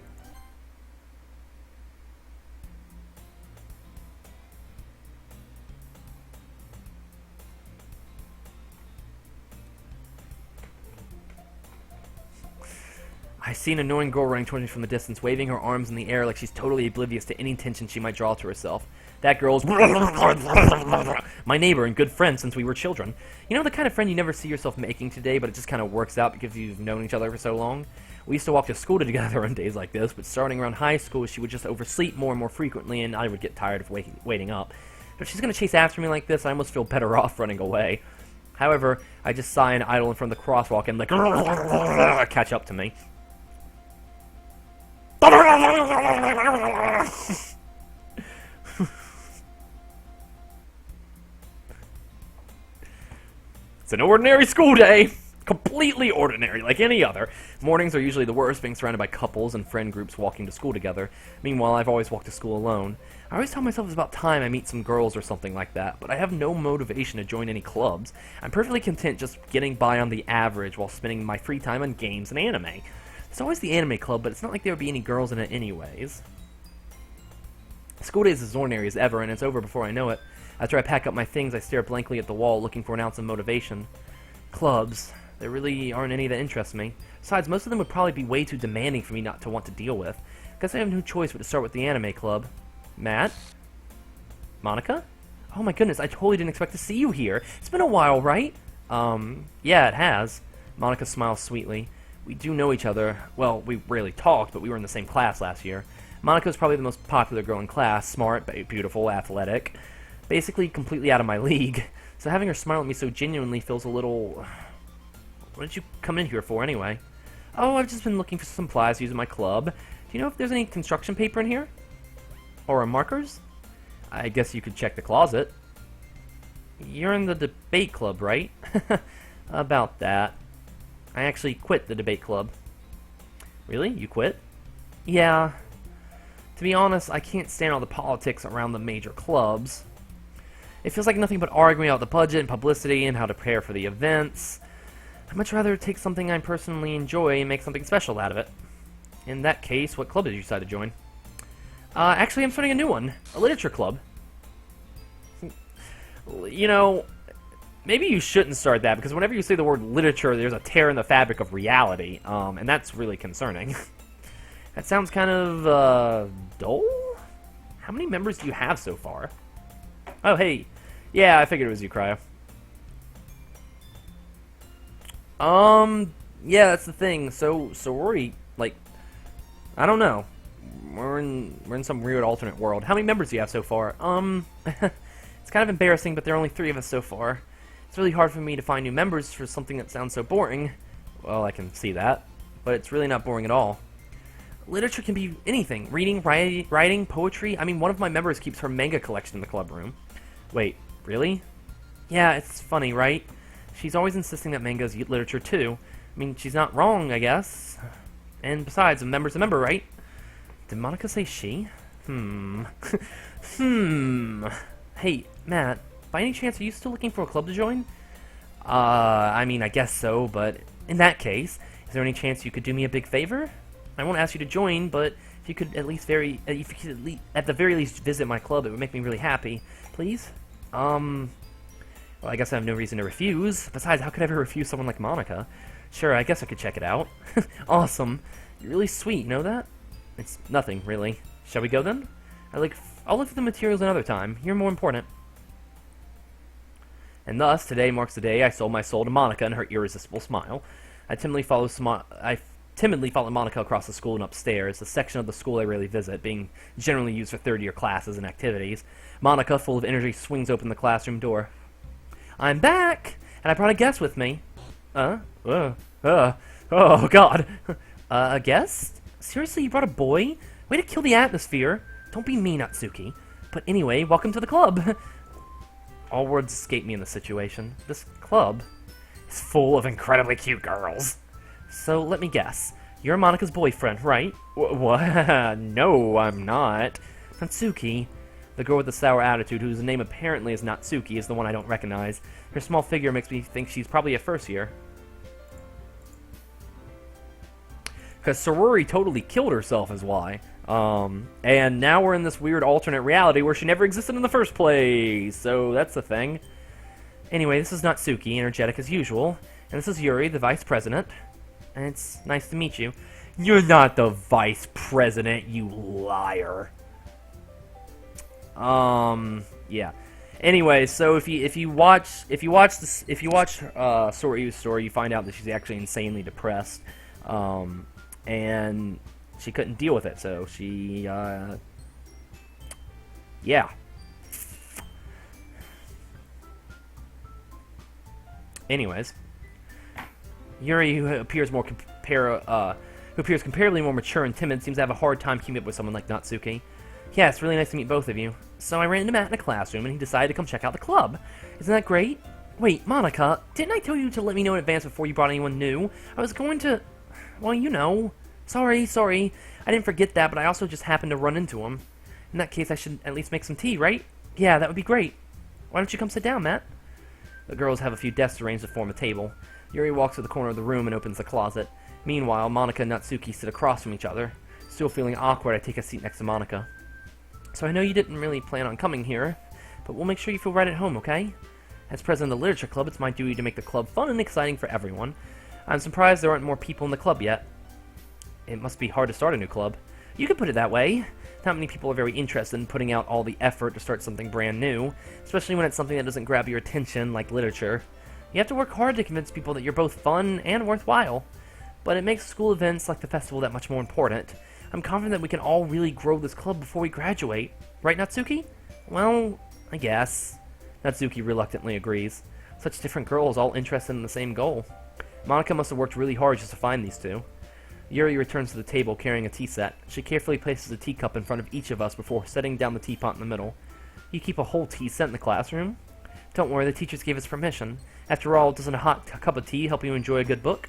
I see an annoying girl running towards me from the distance, waving her arms in the air like she's totally oblivious to any attention she might draw to herself. That girl's my neighbor and good friend since we were children. You know, the kind of friend you never see yourself making today, but it just kind of works out because you've known each other for so long? We used to walk to school together on days like this, but starting around high school, she would just oversleep more and more frequently, and I would get tired of waiting up. But if she's going to chase after me like this, I almost feel better off running away. However, I just sigh and idle in front of the crosswalk and like catch up to me. It's an ordinary school day. Completely ordinary, like any other. Mornings are usually the worst, being surrounded by couples and friend groups walking to school together. Meanwhile, I've always walked to school alone. I always tell myself it's about time I meet some girls or something like that, but I have no motivation to join any clubs. I'm perfectly content just getting by on the average while spending my free time on games and anime. There's always the anime club, but it's not like there would be any girls in it anyways. School day is as ordinary as ever, and it's over before I know it. After I pack up my things, I stare blankly at the wall, looking for an ounce of motivation. Clubs. There really aren't any that interest me. Besides, most of them would probably be way too demanding for me not to want to deal with. Guess I have no choice but to start with the anime club. Matt? Monica? Oh my goodness, I totally didn't expect to see you here. It's been a while, right? Yeah, it has. Monica smiles sweetly. We do know each other. Well, we rarely talked, but we were in the same class last year. Monika's probably the most popular girl in class, smart, beautiful, athletic. Basically completely out of my league. So having her smile at me so genuinely feels a little... What did you come in here for, anyway? Oh, I've just been looking for some supplies to use in my club. Do you know if there's any construction paper in here? Or markers? I guess you could check the closet. You're in the debate club, right? About that. I actually quit the debate club. Really? You quit? Yeah. To be honest, I can't stand all the politics around the major clubs. It feels like nothing but arguing about the budget and publicity and how to prepare for the events. I'd much rather take something I personally enjoy and make something special out of it. In that case, what club did you decide to join? Actually, I'm starting a new one. A literature club. You know, maybe you shouldn't start that, because whenever you say the word literature, there's a tear in the fabric of reality, and that's really concerning. That sounds kind of, dull? How many members do you have so far? Oh, hey. Yeah, I figured it was you, Cryo. Yeah, that's the thing. So sorority, like, I don't know. We're in some weird alternate world. How many members do you have so far? It's kind of embarrassing, but there are only 3 of us so far. It's really hard for me to find new members for something that sounds so boring. Well, I can see that, but it's really not boring at all. Literature can be anything. Reading, writing, poetry. I mean, one of my members keeps her manga collection in the club room. Wait, really? Yeah, it's funny, right? She's always insisting that manga is literature, too. I mean, she's not wrong, I guess. And besides, a member's a member, right? Did Monika say she? Hey, Matt, by any chance, are you still looking for a club to join? I mean, I guess so, but in that case, is there any chance you could do me a big favor? I won't ask you to join, but if you could at least at the very least visit my club, it would make me really happy. Please? Well, I guess I have no reason to refuse. Besides, how could I ever refuse someone like Monika? Sure, I guess I could check it out. Awesome. You're really sweet, you know that? It's nothing, really. Shall we go, then? I'll look at the materials another time. You're more important. And thus, today marks the day I sold my soul to Monika and her irresistible smile. I timidly followed Monika across the school and upstairs, the section of the school I rarely visit, being generally used for third-year classes and activities. Monika, full of energy, swings open the classroom door. I'm back! And I brought a guest with me. Oh, God. A guest? Seriously, you brought a boy? Way to kill the atmosphere. Don't be mean, Natsuki. But anyway, welcome to the club. All words escape me in this situation. This club is full of incredibly cute girls. So, let me guess. You're Monika's boyfriend, right? What? No, I'm not. Natsuki. The girl with the sour attitude, whose name apparently is Natsuki, is the one I don't recognize. Her small figure makes me think she's probably a first year. Because Sorori totally killed herself is why. And now we're in this weird alternate reality where she never existed in the first place. So that's the thing. Anyway, this is Natsuki, energetic as usual. And this is Yuri, the vice president. And it's nice to meet you. You're not the vice president, you liar. Yeah. Anyway, so if you watch Sorori's story, you find out that she's actually insanely depressed. And she couldn't deal with it, so she, yeah. Anyways, Yuri, who appears comparatively more mature and timid, seems to have a hard time keeping up with someone like Natsuki. Yeah, it's really nice to meet both of you. So I ran into Matt in a classroom, and he decided to come check out the club. Isn't that great? Wait, Monika, didn't I tell you to let me know in advance before you brought anyone new? I was going to... Well, you know. Sorry. I didn't forget that, but I also just happened to run into him. In that case, I should at least make some tea, right? Yeah, that would be great. Why don't you come sit down, Matt? The girls have a few desks arranged to form a table. Yuri walks to the corner of the room and opens the closet. Meanwhile, Monika and Natsuki sit across from each other. Still feeling awkward, I take a seat next to Monika. So I know you didn't really plan on coming here, but we'll make sure you feel right at home, okay? As president of the Literature Club, it's my duty to make the club fun and exciting for everyone. I'm surprised there aren't more people in the club yet. It must be hard to start a new club. You could put it that way. Not many people are very interested in putting out all the effort to start something brand new, especially when it's something that doesn't grab your attention, like literature. You have to work hard to convince people that you're both fun and worthwhile. but it makes school events like the festival that much more important. I'm confident that we can all really grow this club before we graduate. Right, Natsuki? Well, I guess. Natsuki reluctantly agrees. Such different girls, all interested in the same goal. Monica must have worked really hard just to find these two. Yuri returns to the table carrying a tea set. She carefully places a teacup in front of each of us before setting down the teapot in the middle. You keep a whole tea set in the classroom? Don't worry, the teachers gave us permission. After all, doesn't a hot cup of tea help you enjoy a good book?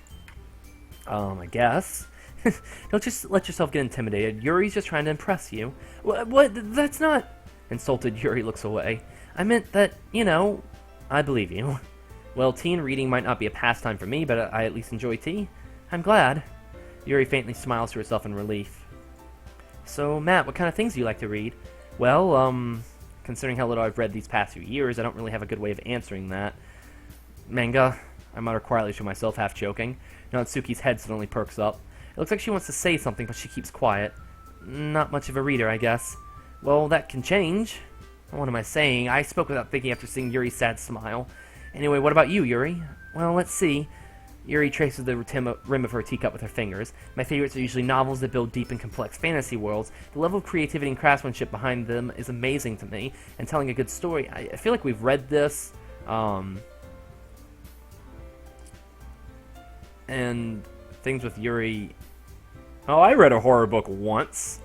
I guess. Don't just let yourself get intimidated. Yuri's just trying to impress you. What? That's not... Insulted, Yuri looks away. I meant that, I believe you. Well, tea and reading might not be a pastime for me, but I at least enjoy tea. I'm glad. Yuri faintly smiles to herself in relief. So, Matt, what kind of things do you like to read? Well, considering how little I've read these past few years, I don't really have a good way of answering that. Manga, I mutter quietly to myself, half joking. Natsuki's head suddenly perks up. It looks like she wants to say something, but she keeps quiet. Not much of a reader, I guess. Well, that can change. What am I saying? I spoke without thinking after seeing Yuri's sad smile. Anyway, what about you, Yuri? Well, let's see. Yuri traces the rim of her teacup with her fingers. My favorites are usually novels that build deep and complex fantasy worlds. The level of creativity and craftsmanship behind them is amazing to me, and telling a good story. I feel like we've read this, and things with Yuri... Oh, I read a horror book once.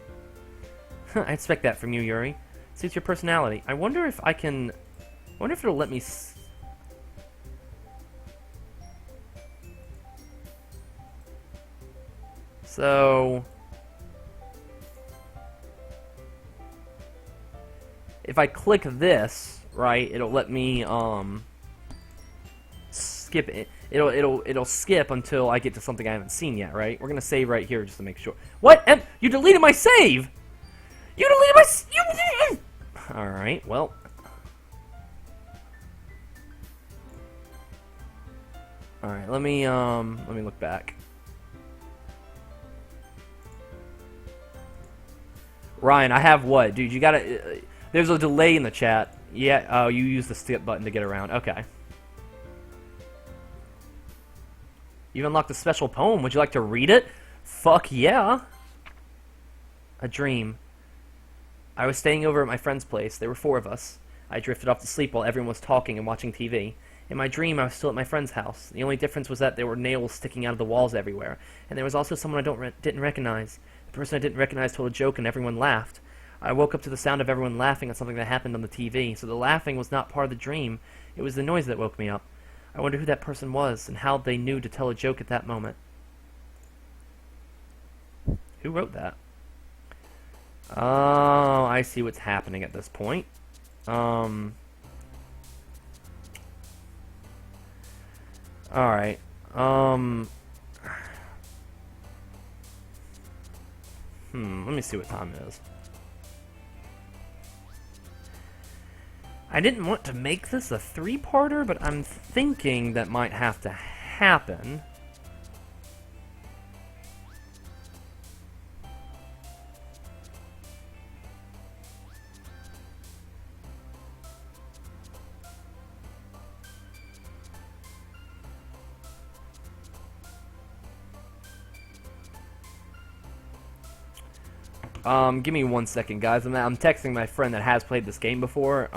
I expect that from you, Yuri. Suits your personality. I wonder if I can... I wonder if it'll let me... So... If I click this, right, it'll let me, skip it. It'll skip until I get to something I haven't seen yet, right? We're gonna save right here just to make sure. What? You deleted my save! You deleted my... Alright, well... Alright, let me look back. Ryan, I have what? Dude, you gotta... there's a delay in the chat. Yeah, oh, you use the skip button to get around. Okay. You've unlocked a special poem. Would you like to read it? Fuck yeah. A dream. I was staying over at my friend's place. There were 4 of us. I drifted off to sleep while everyone was talking and watching TV. In my dream, I was still at my friend's house. The only difference was that there were nails sticking out of the walls everywhere, and there was also someone I didn't recognize. The person I didn't recognize told a joke and everyone laughed. I woke up to the sound of everyone laughing at something that happened on the TV, so the laughing was not part of the dream. It was the noise that woke me up. I wonder who that person was and how they knew to tell a joke at that moment. Who wrote that? Oh, I see what's happening at this point. Alright. Let me see what time it is. I didn't want to make this a 3-parter, but I'm thinking that might have to happen. Give me 1 second, guys. I'm texting my friend that has played this game before,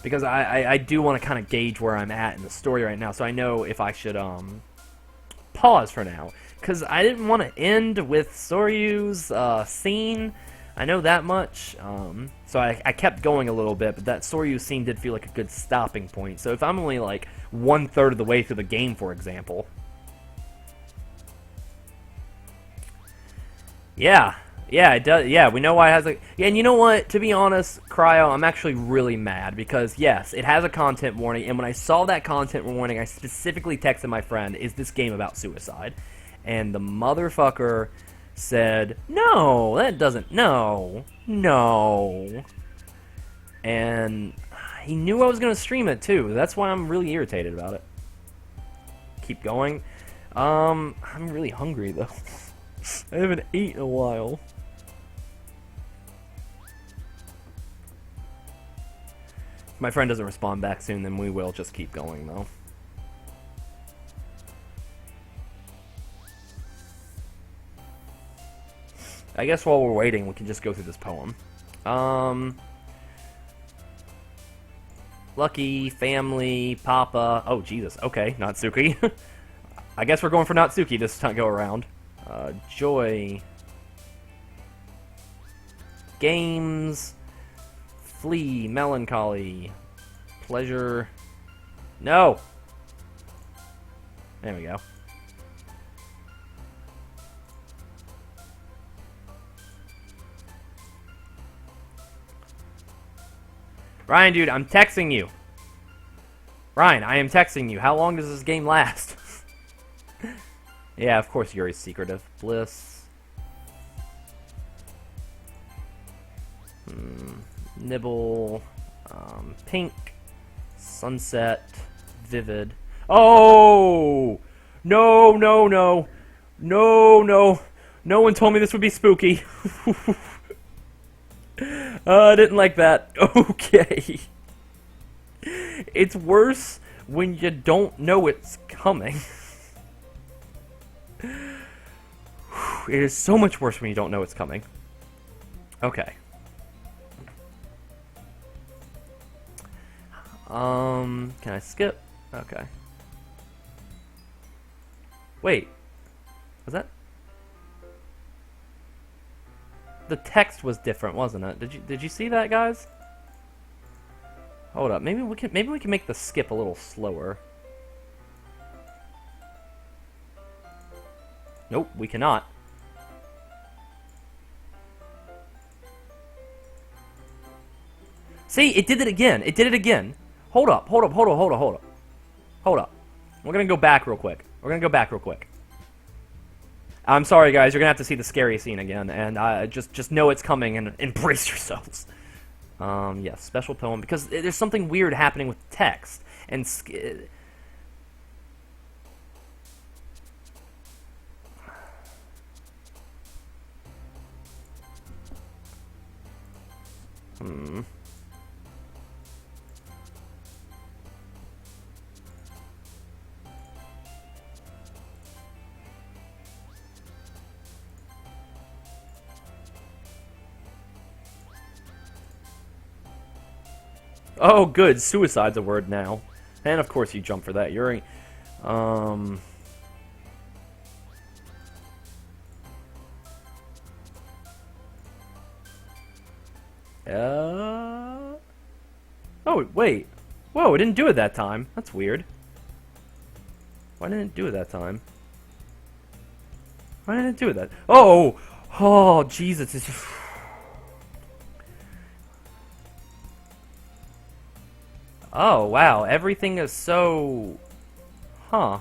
because I do want to kind of gauge where I'm at in the story right now, so I know if I should, pause for now. Because I didn't want to end with Soryu's, scene. I know that much, so I kept going a little bit, but that Soryu scene did feel like a good stopping point. So if I'm only, like, 1/3 of the way through the game, for example... Yeah, it does. Yeah, we know why it has a... Yeah, and you know what? To be honest, Cryo, I'm actually really mad because, yes, it has a content warning, and when I saw that content warning, I specifically texted my friend, is this game about suicide? And the motherfucker said, no, that doesn't... No. And he knew I was going to stream it, too. That's why I'm really irritated about it. Keep going. I'm really hungry, though. I haven't eaten in a while. If my friend doesn't respond back soon, then we will just keep going, though. I guess while we're waiting, we can just go through this poem. Lucky, family, Papa. Oh, Jesus. Okay, Natsuki. I guess we're going for Natsuki this time go around. Joy. Games. Flee, melancholy. Pleasure. No! There we go. Ryan, dude, I'm texting you. Ryan, I am texting you. How long does this game last? Yeah, of course Yuri's secretive. Bliss. Nibble. Pink. Sunset. Vivid. Oh! No, no, no. No, no. No one told me this would be spooky. I didn't like that. Okay. It's worse when you don't know it's coming. It is so much worse when you don't know it's coming. Okay. Can I skip? Okay. Wait. Was that? The text was different, wasn't it? Did you see that, guys? Hold up. Maybe we can make the skip a little slower. Nope, we cannot. See, it did it again. It did it again. Hold up. Hold up. Hold up. Hold up. Hold up. Hold up. We're gonna go back real quick. We're gonna go back real quick. I'm sorry, guys. You're gonna have to see the scary scene again, and just know it's coming and embrace yourselves. Yes, special poem because there's something weird happening with text and. Oh, good. Suicide's a word now. And of course you jump for that, Yuri. Oh, wait. Whoa, it didn't do it that time. That's weird. Why didn't it do it that time? Why didn't it do it that? Oh! Oh, Jesus. Oh, wow. Everything is so... Huh.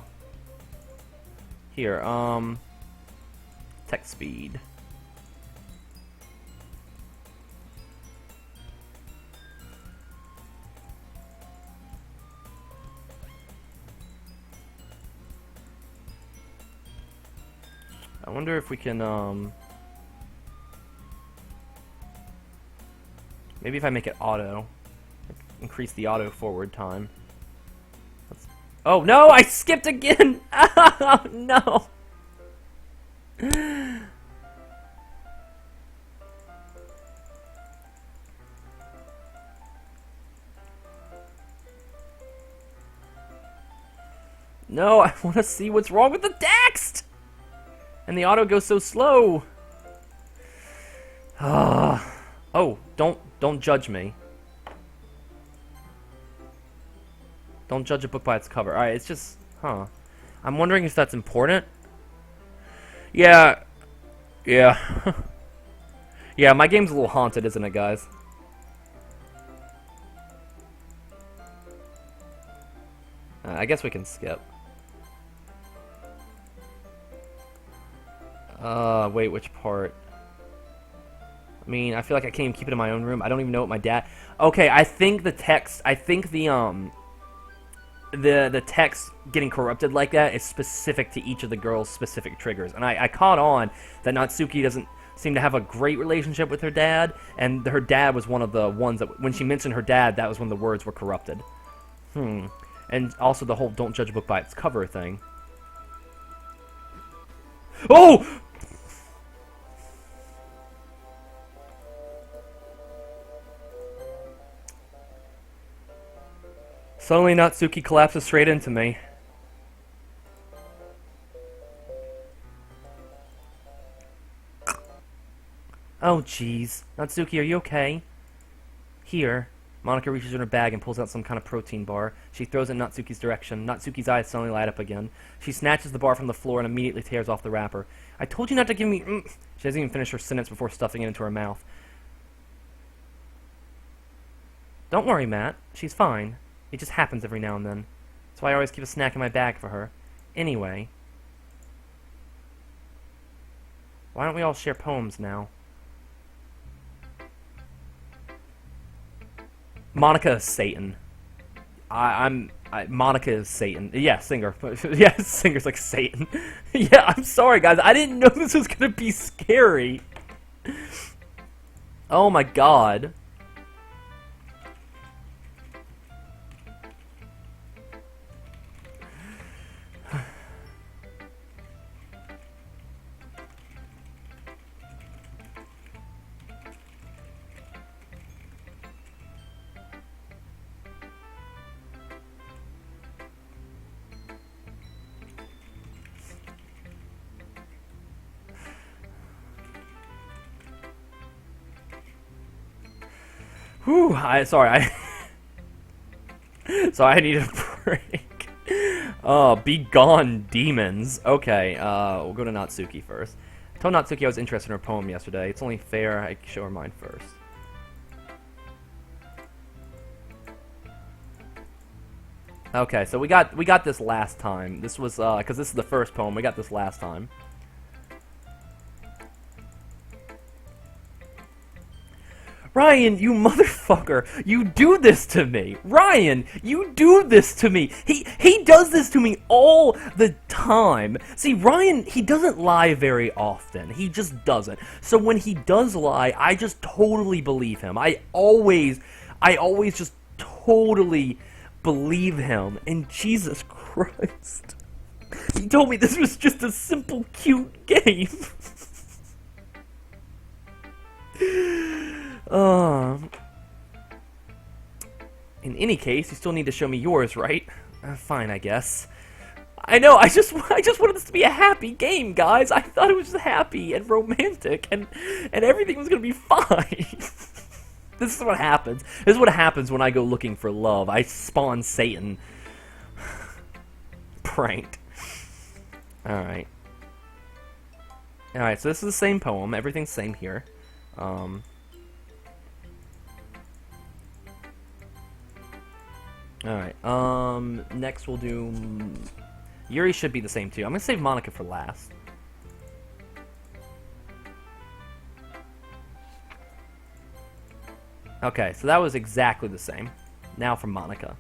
Here, text speed. I wonder if we can, maybe if I make it auto. Increase the auto forward time. Oh no, I skipped again! Oh no! No, I want to see what's wrong with the text! And the auto goes so slow. Oh, don't judge me. Don't judge a book by its cover. Alright, it's just... Huh. I'm wondering if that's important. Yeah. Yeah. Yeah, my game's a little haunted, isn't it, guys? I guess we can skip. Wait, which part? I mean, I feel like I can't even keep it in my own room. I don't even know what my dad... Okay, I think the text... I think the text getting corrupted like that is specific to each of the girls' specific triggers. And I caught on that Natsuki doesn't seem to have a great relationship with her dad, and her dad was one of the ones that, when she mentioned her dad, that was when the words were corrupted. And also the whole don't judge a book by its cover thing. Oh! Suddenly Natsuki collapses straight into me. Oh jeez. Natsuki, are you okay? Here. Monica reaches in her bag and pulls out some kind of protein bar. She throws it in Natsuki's direction. Natsuki's eyes suddenly light up again. She snatches the bar from the floor and immediately tears off the wrapper. I told you not to give me... She doesn't even finish her sentence before stuffing it into her mouth. Don't worry, Matt. She's fine. It just happens every now and then. That's why I always keep a snack in my bag for her. Anyway. Why don't we all share poems now? Monica is Satan. Monica is Satan. Yeah, Singer. Yeah, Singer's like Satan. Yeah, I'm sorry, guys. I didn't know this was gonna be scary. Oh my god. Whew, sorry, I need a break. Oh, be gone, demons. Okay, we'll go to Natsuki first. I told Natsuki I was interested in her poem yesterday. It's only fair I show her mine first. Okay, so we got this last time. This was, because this is the first poem, we got this last time. Ryan, you motherfucker! You do this to me! Ryan, you do this to me! He does this to me all the time! See, Ryan, he doesn't lie very often. He just doesn't. So when he does lie, I just totally believe him. I always just totally believe him. And Jesus Christ. He told me this was just a simple, cute game. In any case, you still need to show me yours, right? Fine, I guess. I know, I just wanted this to be a happy game, guys. I thought it was just happy and romantic, and everything was gonna be fine. This is what happens. This is what happens when I go looking for love. I spawn Satan. Pranked. Alright. Alright, so this is the same poem. Everything's same here. Alright, next we'll do... Yuri should be the same too. I'm gonna save Monica for last. Okay, so that was exactly the same. Now for Monica.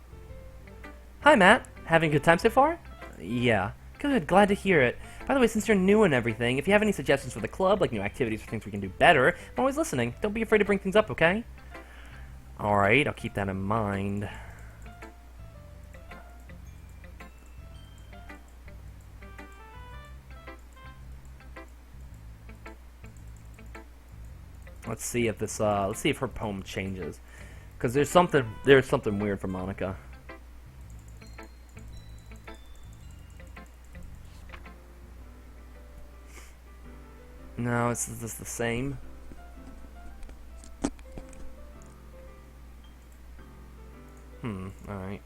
Hi, Matt. Having a good time so far? Yeah. Good, glad to hear it. By the way, since you're new and everything, if you have any suggestions for the club, like new activities or things we can do better, I'm always listening. Don't be afraid to bring things up, okay? Alright, I'll keep that in mind. Let's see if this, let's see if her poem changes. Because there's something weird for Monica. No, is this the same? Alright.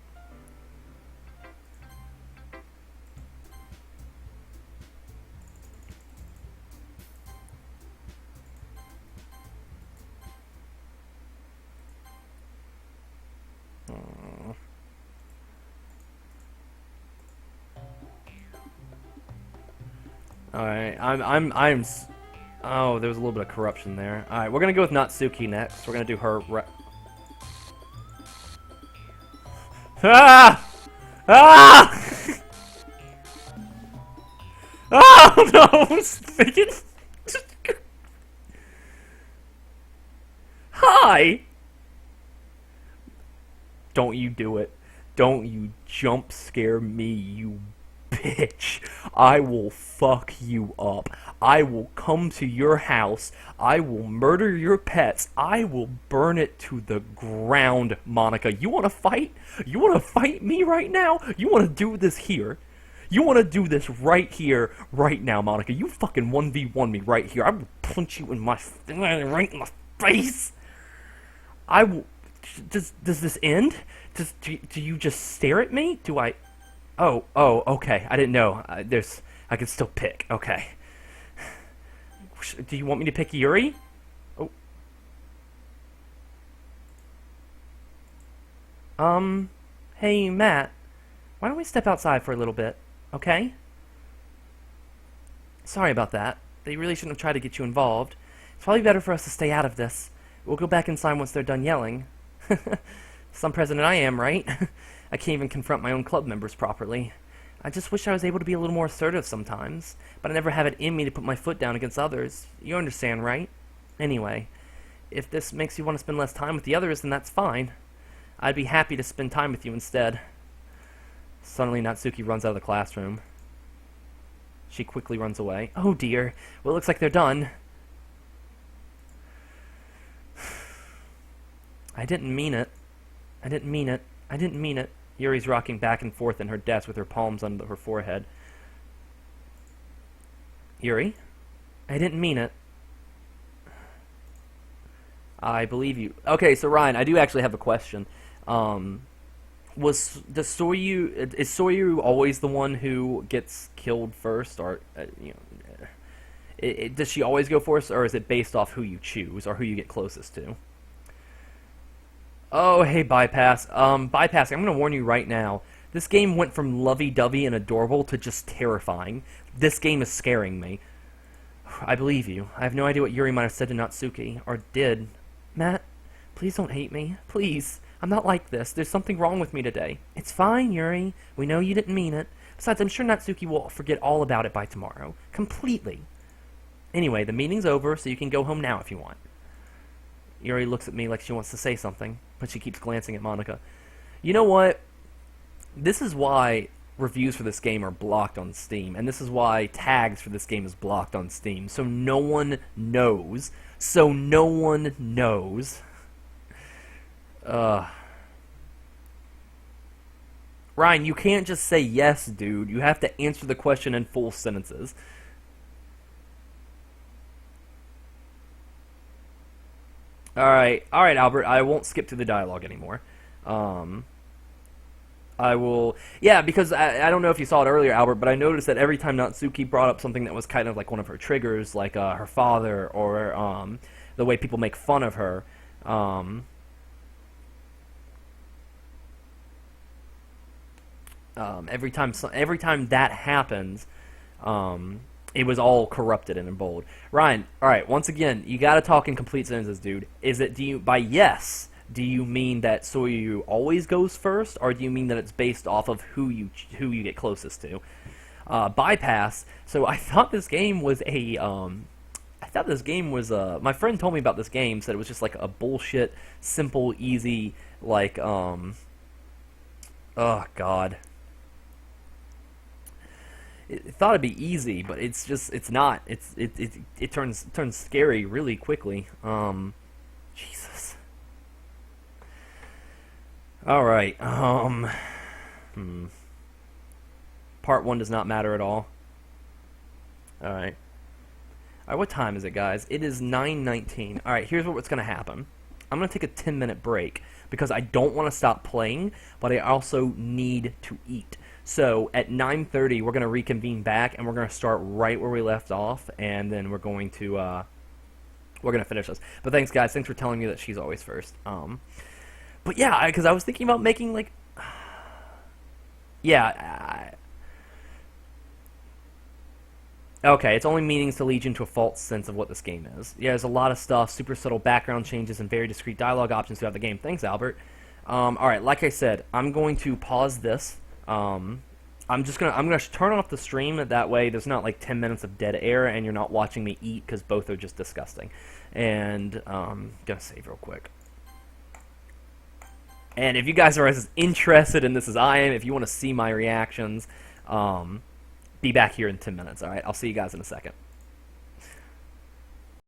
Alright, oh, there was a little bit of corruption there. Alright, we're gonna go with Natsuki next. We're gonna do her Ah! Ah! Oh no! Speaking. Hi! Don't you do it. Don't you jump scare me, you bitch. I will fuck you up. I will come to your house. I will murder your pets. I will burn it to the ground, Monica. You want to fight? You want to fight me right now? You want to do this here? You want to do this right here, right now, Monica? You fucking 1v1 me right here. I will punch you in my right in the face. I will. Does this end? Do you just stare at me? Do I? Oh, okay. I didn't know. I can still pick. Okay. Do you want me to pick Yuri? Oh. Hey, Matt. Why don't we step outside for a little bit, okay? Sorry about that. They really shouldn't have tried to get you involved. It's probably better for us to stay out of this. We'll go back inside once they're done yelling. Some president I am, right? I can't even confront my own club members properly. I just wish I was able to be a little more assertive sometimes, but I never have it in me to put my foot down against others. You understand, right? Anyway, if this makes you want to spend less time with the others, then that's fine. I'd be happy to spend time with you instead. Suddenly, Natsuki runs out of the classroom. She quickly runs away. Oh dear. Well, it looks like they're done. I didn't mean it. I didn't mean it. I didn't mean it. Yuri's rocking back and forth in her desk with her palms under her forehead. Yuri? I didn't mean it. I believe you. Okay, so Ryan, I do actually have a question. Is Soryu always the one who gets killed first, or does she always go first, or is it based off who you choose or who you get closest to? Oh, hey, Bypass. Bypass, I'm going to warn you right now. This game went from lovey-dovey and adorable to just terrifying. This game is scaring me. I believe you. I have no idea what Yuri might have said to Natsuki, or did. Matt, please don't hate me. Please. I'm not like this. There's something wrong with me today. It's fine, Yuri. We know you didn't mean it. Besides, I'm sure Natsuki will forget all about it by tomorrow. Completely. Anyway, the meeting's over, so you can go home now if you want. Yuri looks at me like she wants to say something, but she keeps glancing at Monica. You know what? This is why reviews for this game are blocked on Steam, and this is why tags for this game is blocked on Steam, so no one knows. Ryan, you can't just say yes, dude. You have to answer the question in full sentences. Alright, Albert, I won't skip through the dialogue anymore. I will... Yeah, because I don't know if you saw it earlier, Albert, but I noticed that every time Natsuki brought up something that was kind of like one of her triggers, like her father, or the way people make fun of her, every time that happens, it was all corrupted and in bold. Ryan, alright, once again, you gotta talk in complete sentences, dude. By yes, do you mean that Soryu always goes first, or do you mean that it's based off of who you get closest to? Bypass, so I thought this game was my friend told me about this game, said it was just like a bullshit, simple, easy, like, oh god. It thought it'd be easy, but it's not. It turns scary really quickly. Jesus. All right. Part 1 does not matter at all. All right. All right. What time is it, guys? It is 9:19. All right. Here's what's gonna happen. I'm gonna take a 10-minute break because I don't want to stop playing, but I also need to eat. So at 9:30, we're going to reconvene back, and we're going to start right where we left off, and then we're going to finish this. But thanks, guys. Thanks for telling me that she's always first. But yeah, because I was thinking about making like, yeah. Okay, it's only meanings to lead you into a false sense of what this game is. Yeah, there's a lot of stuff, super subtle background changes, and very discrete dialogue options throughout the game. Thanks, Albert. All right, like I said, I'm going to pause this. I'm gonna turn off the stream, that way there's not like 10 minutes of dead air and you're not watching me eat, because both are just disgusting. And gonna save real quick. And if you guys are as interested in this as I am, if you want to see my reactions, Be back here in 10 minutes, all right? I'll see you guys in a second.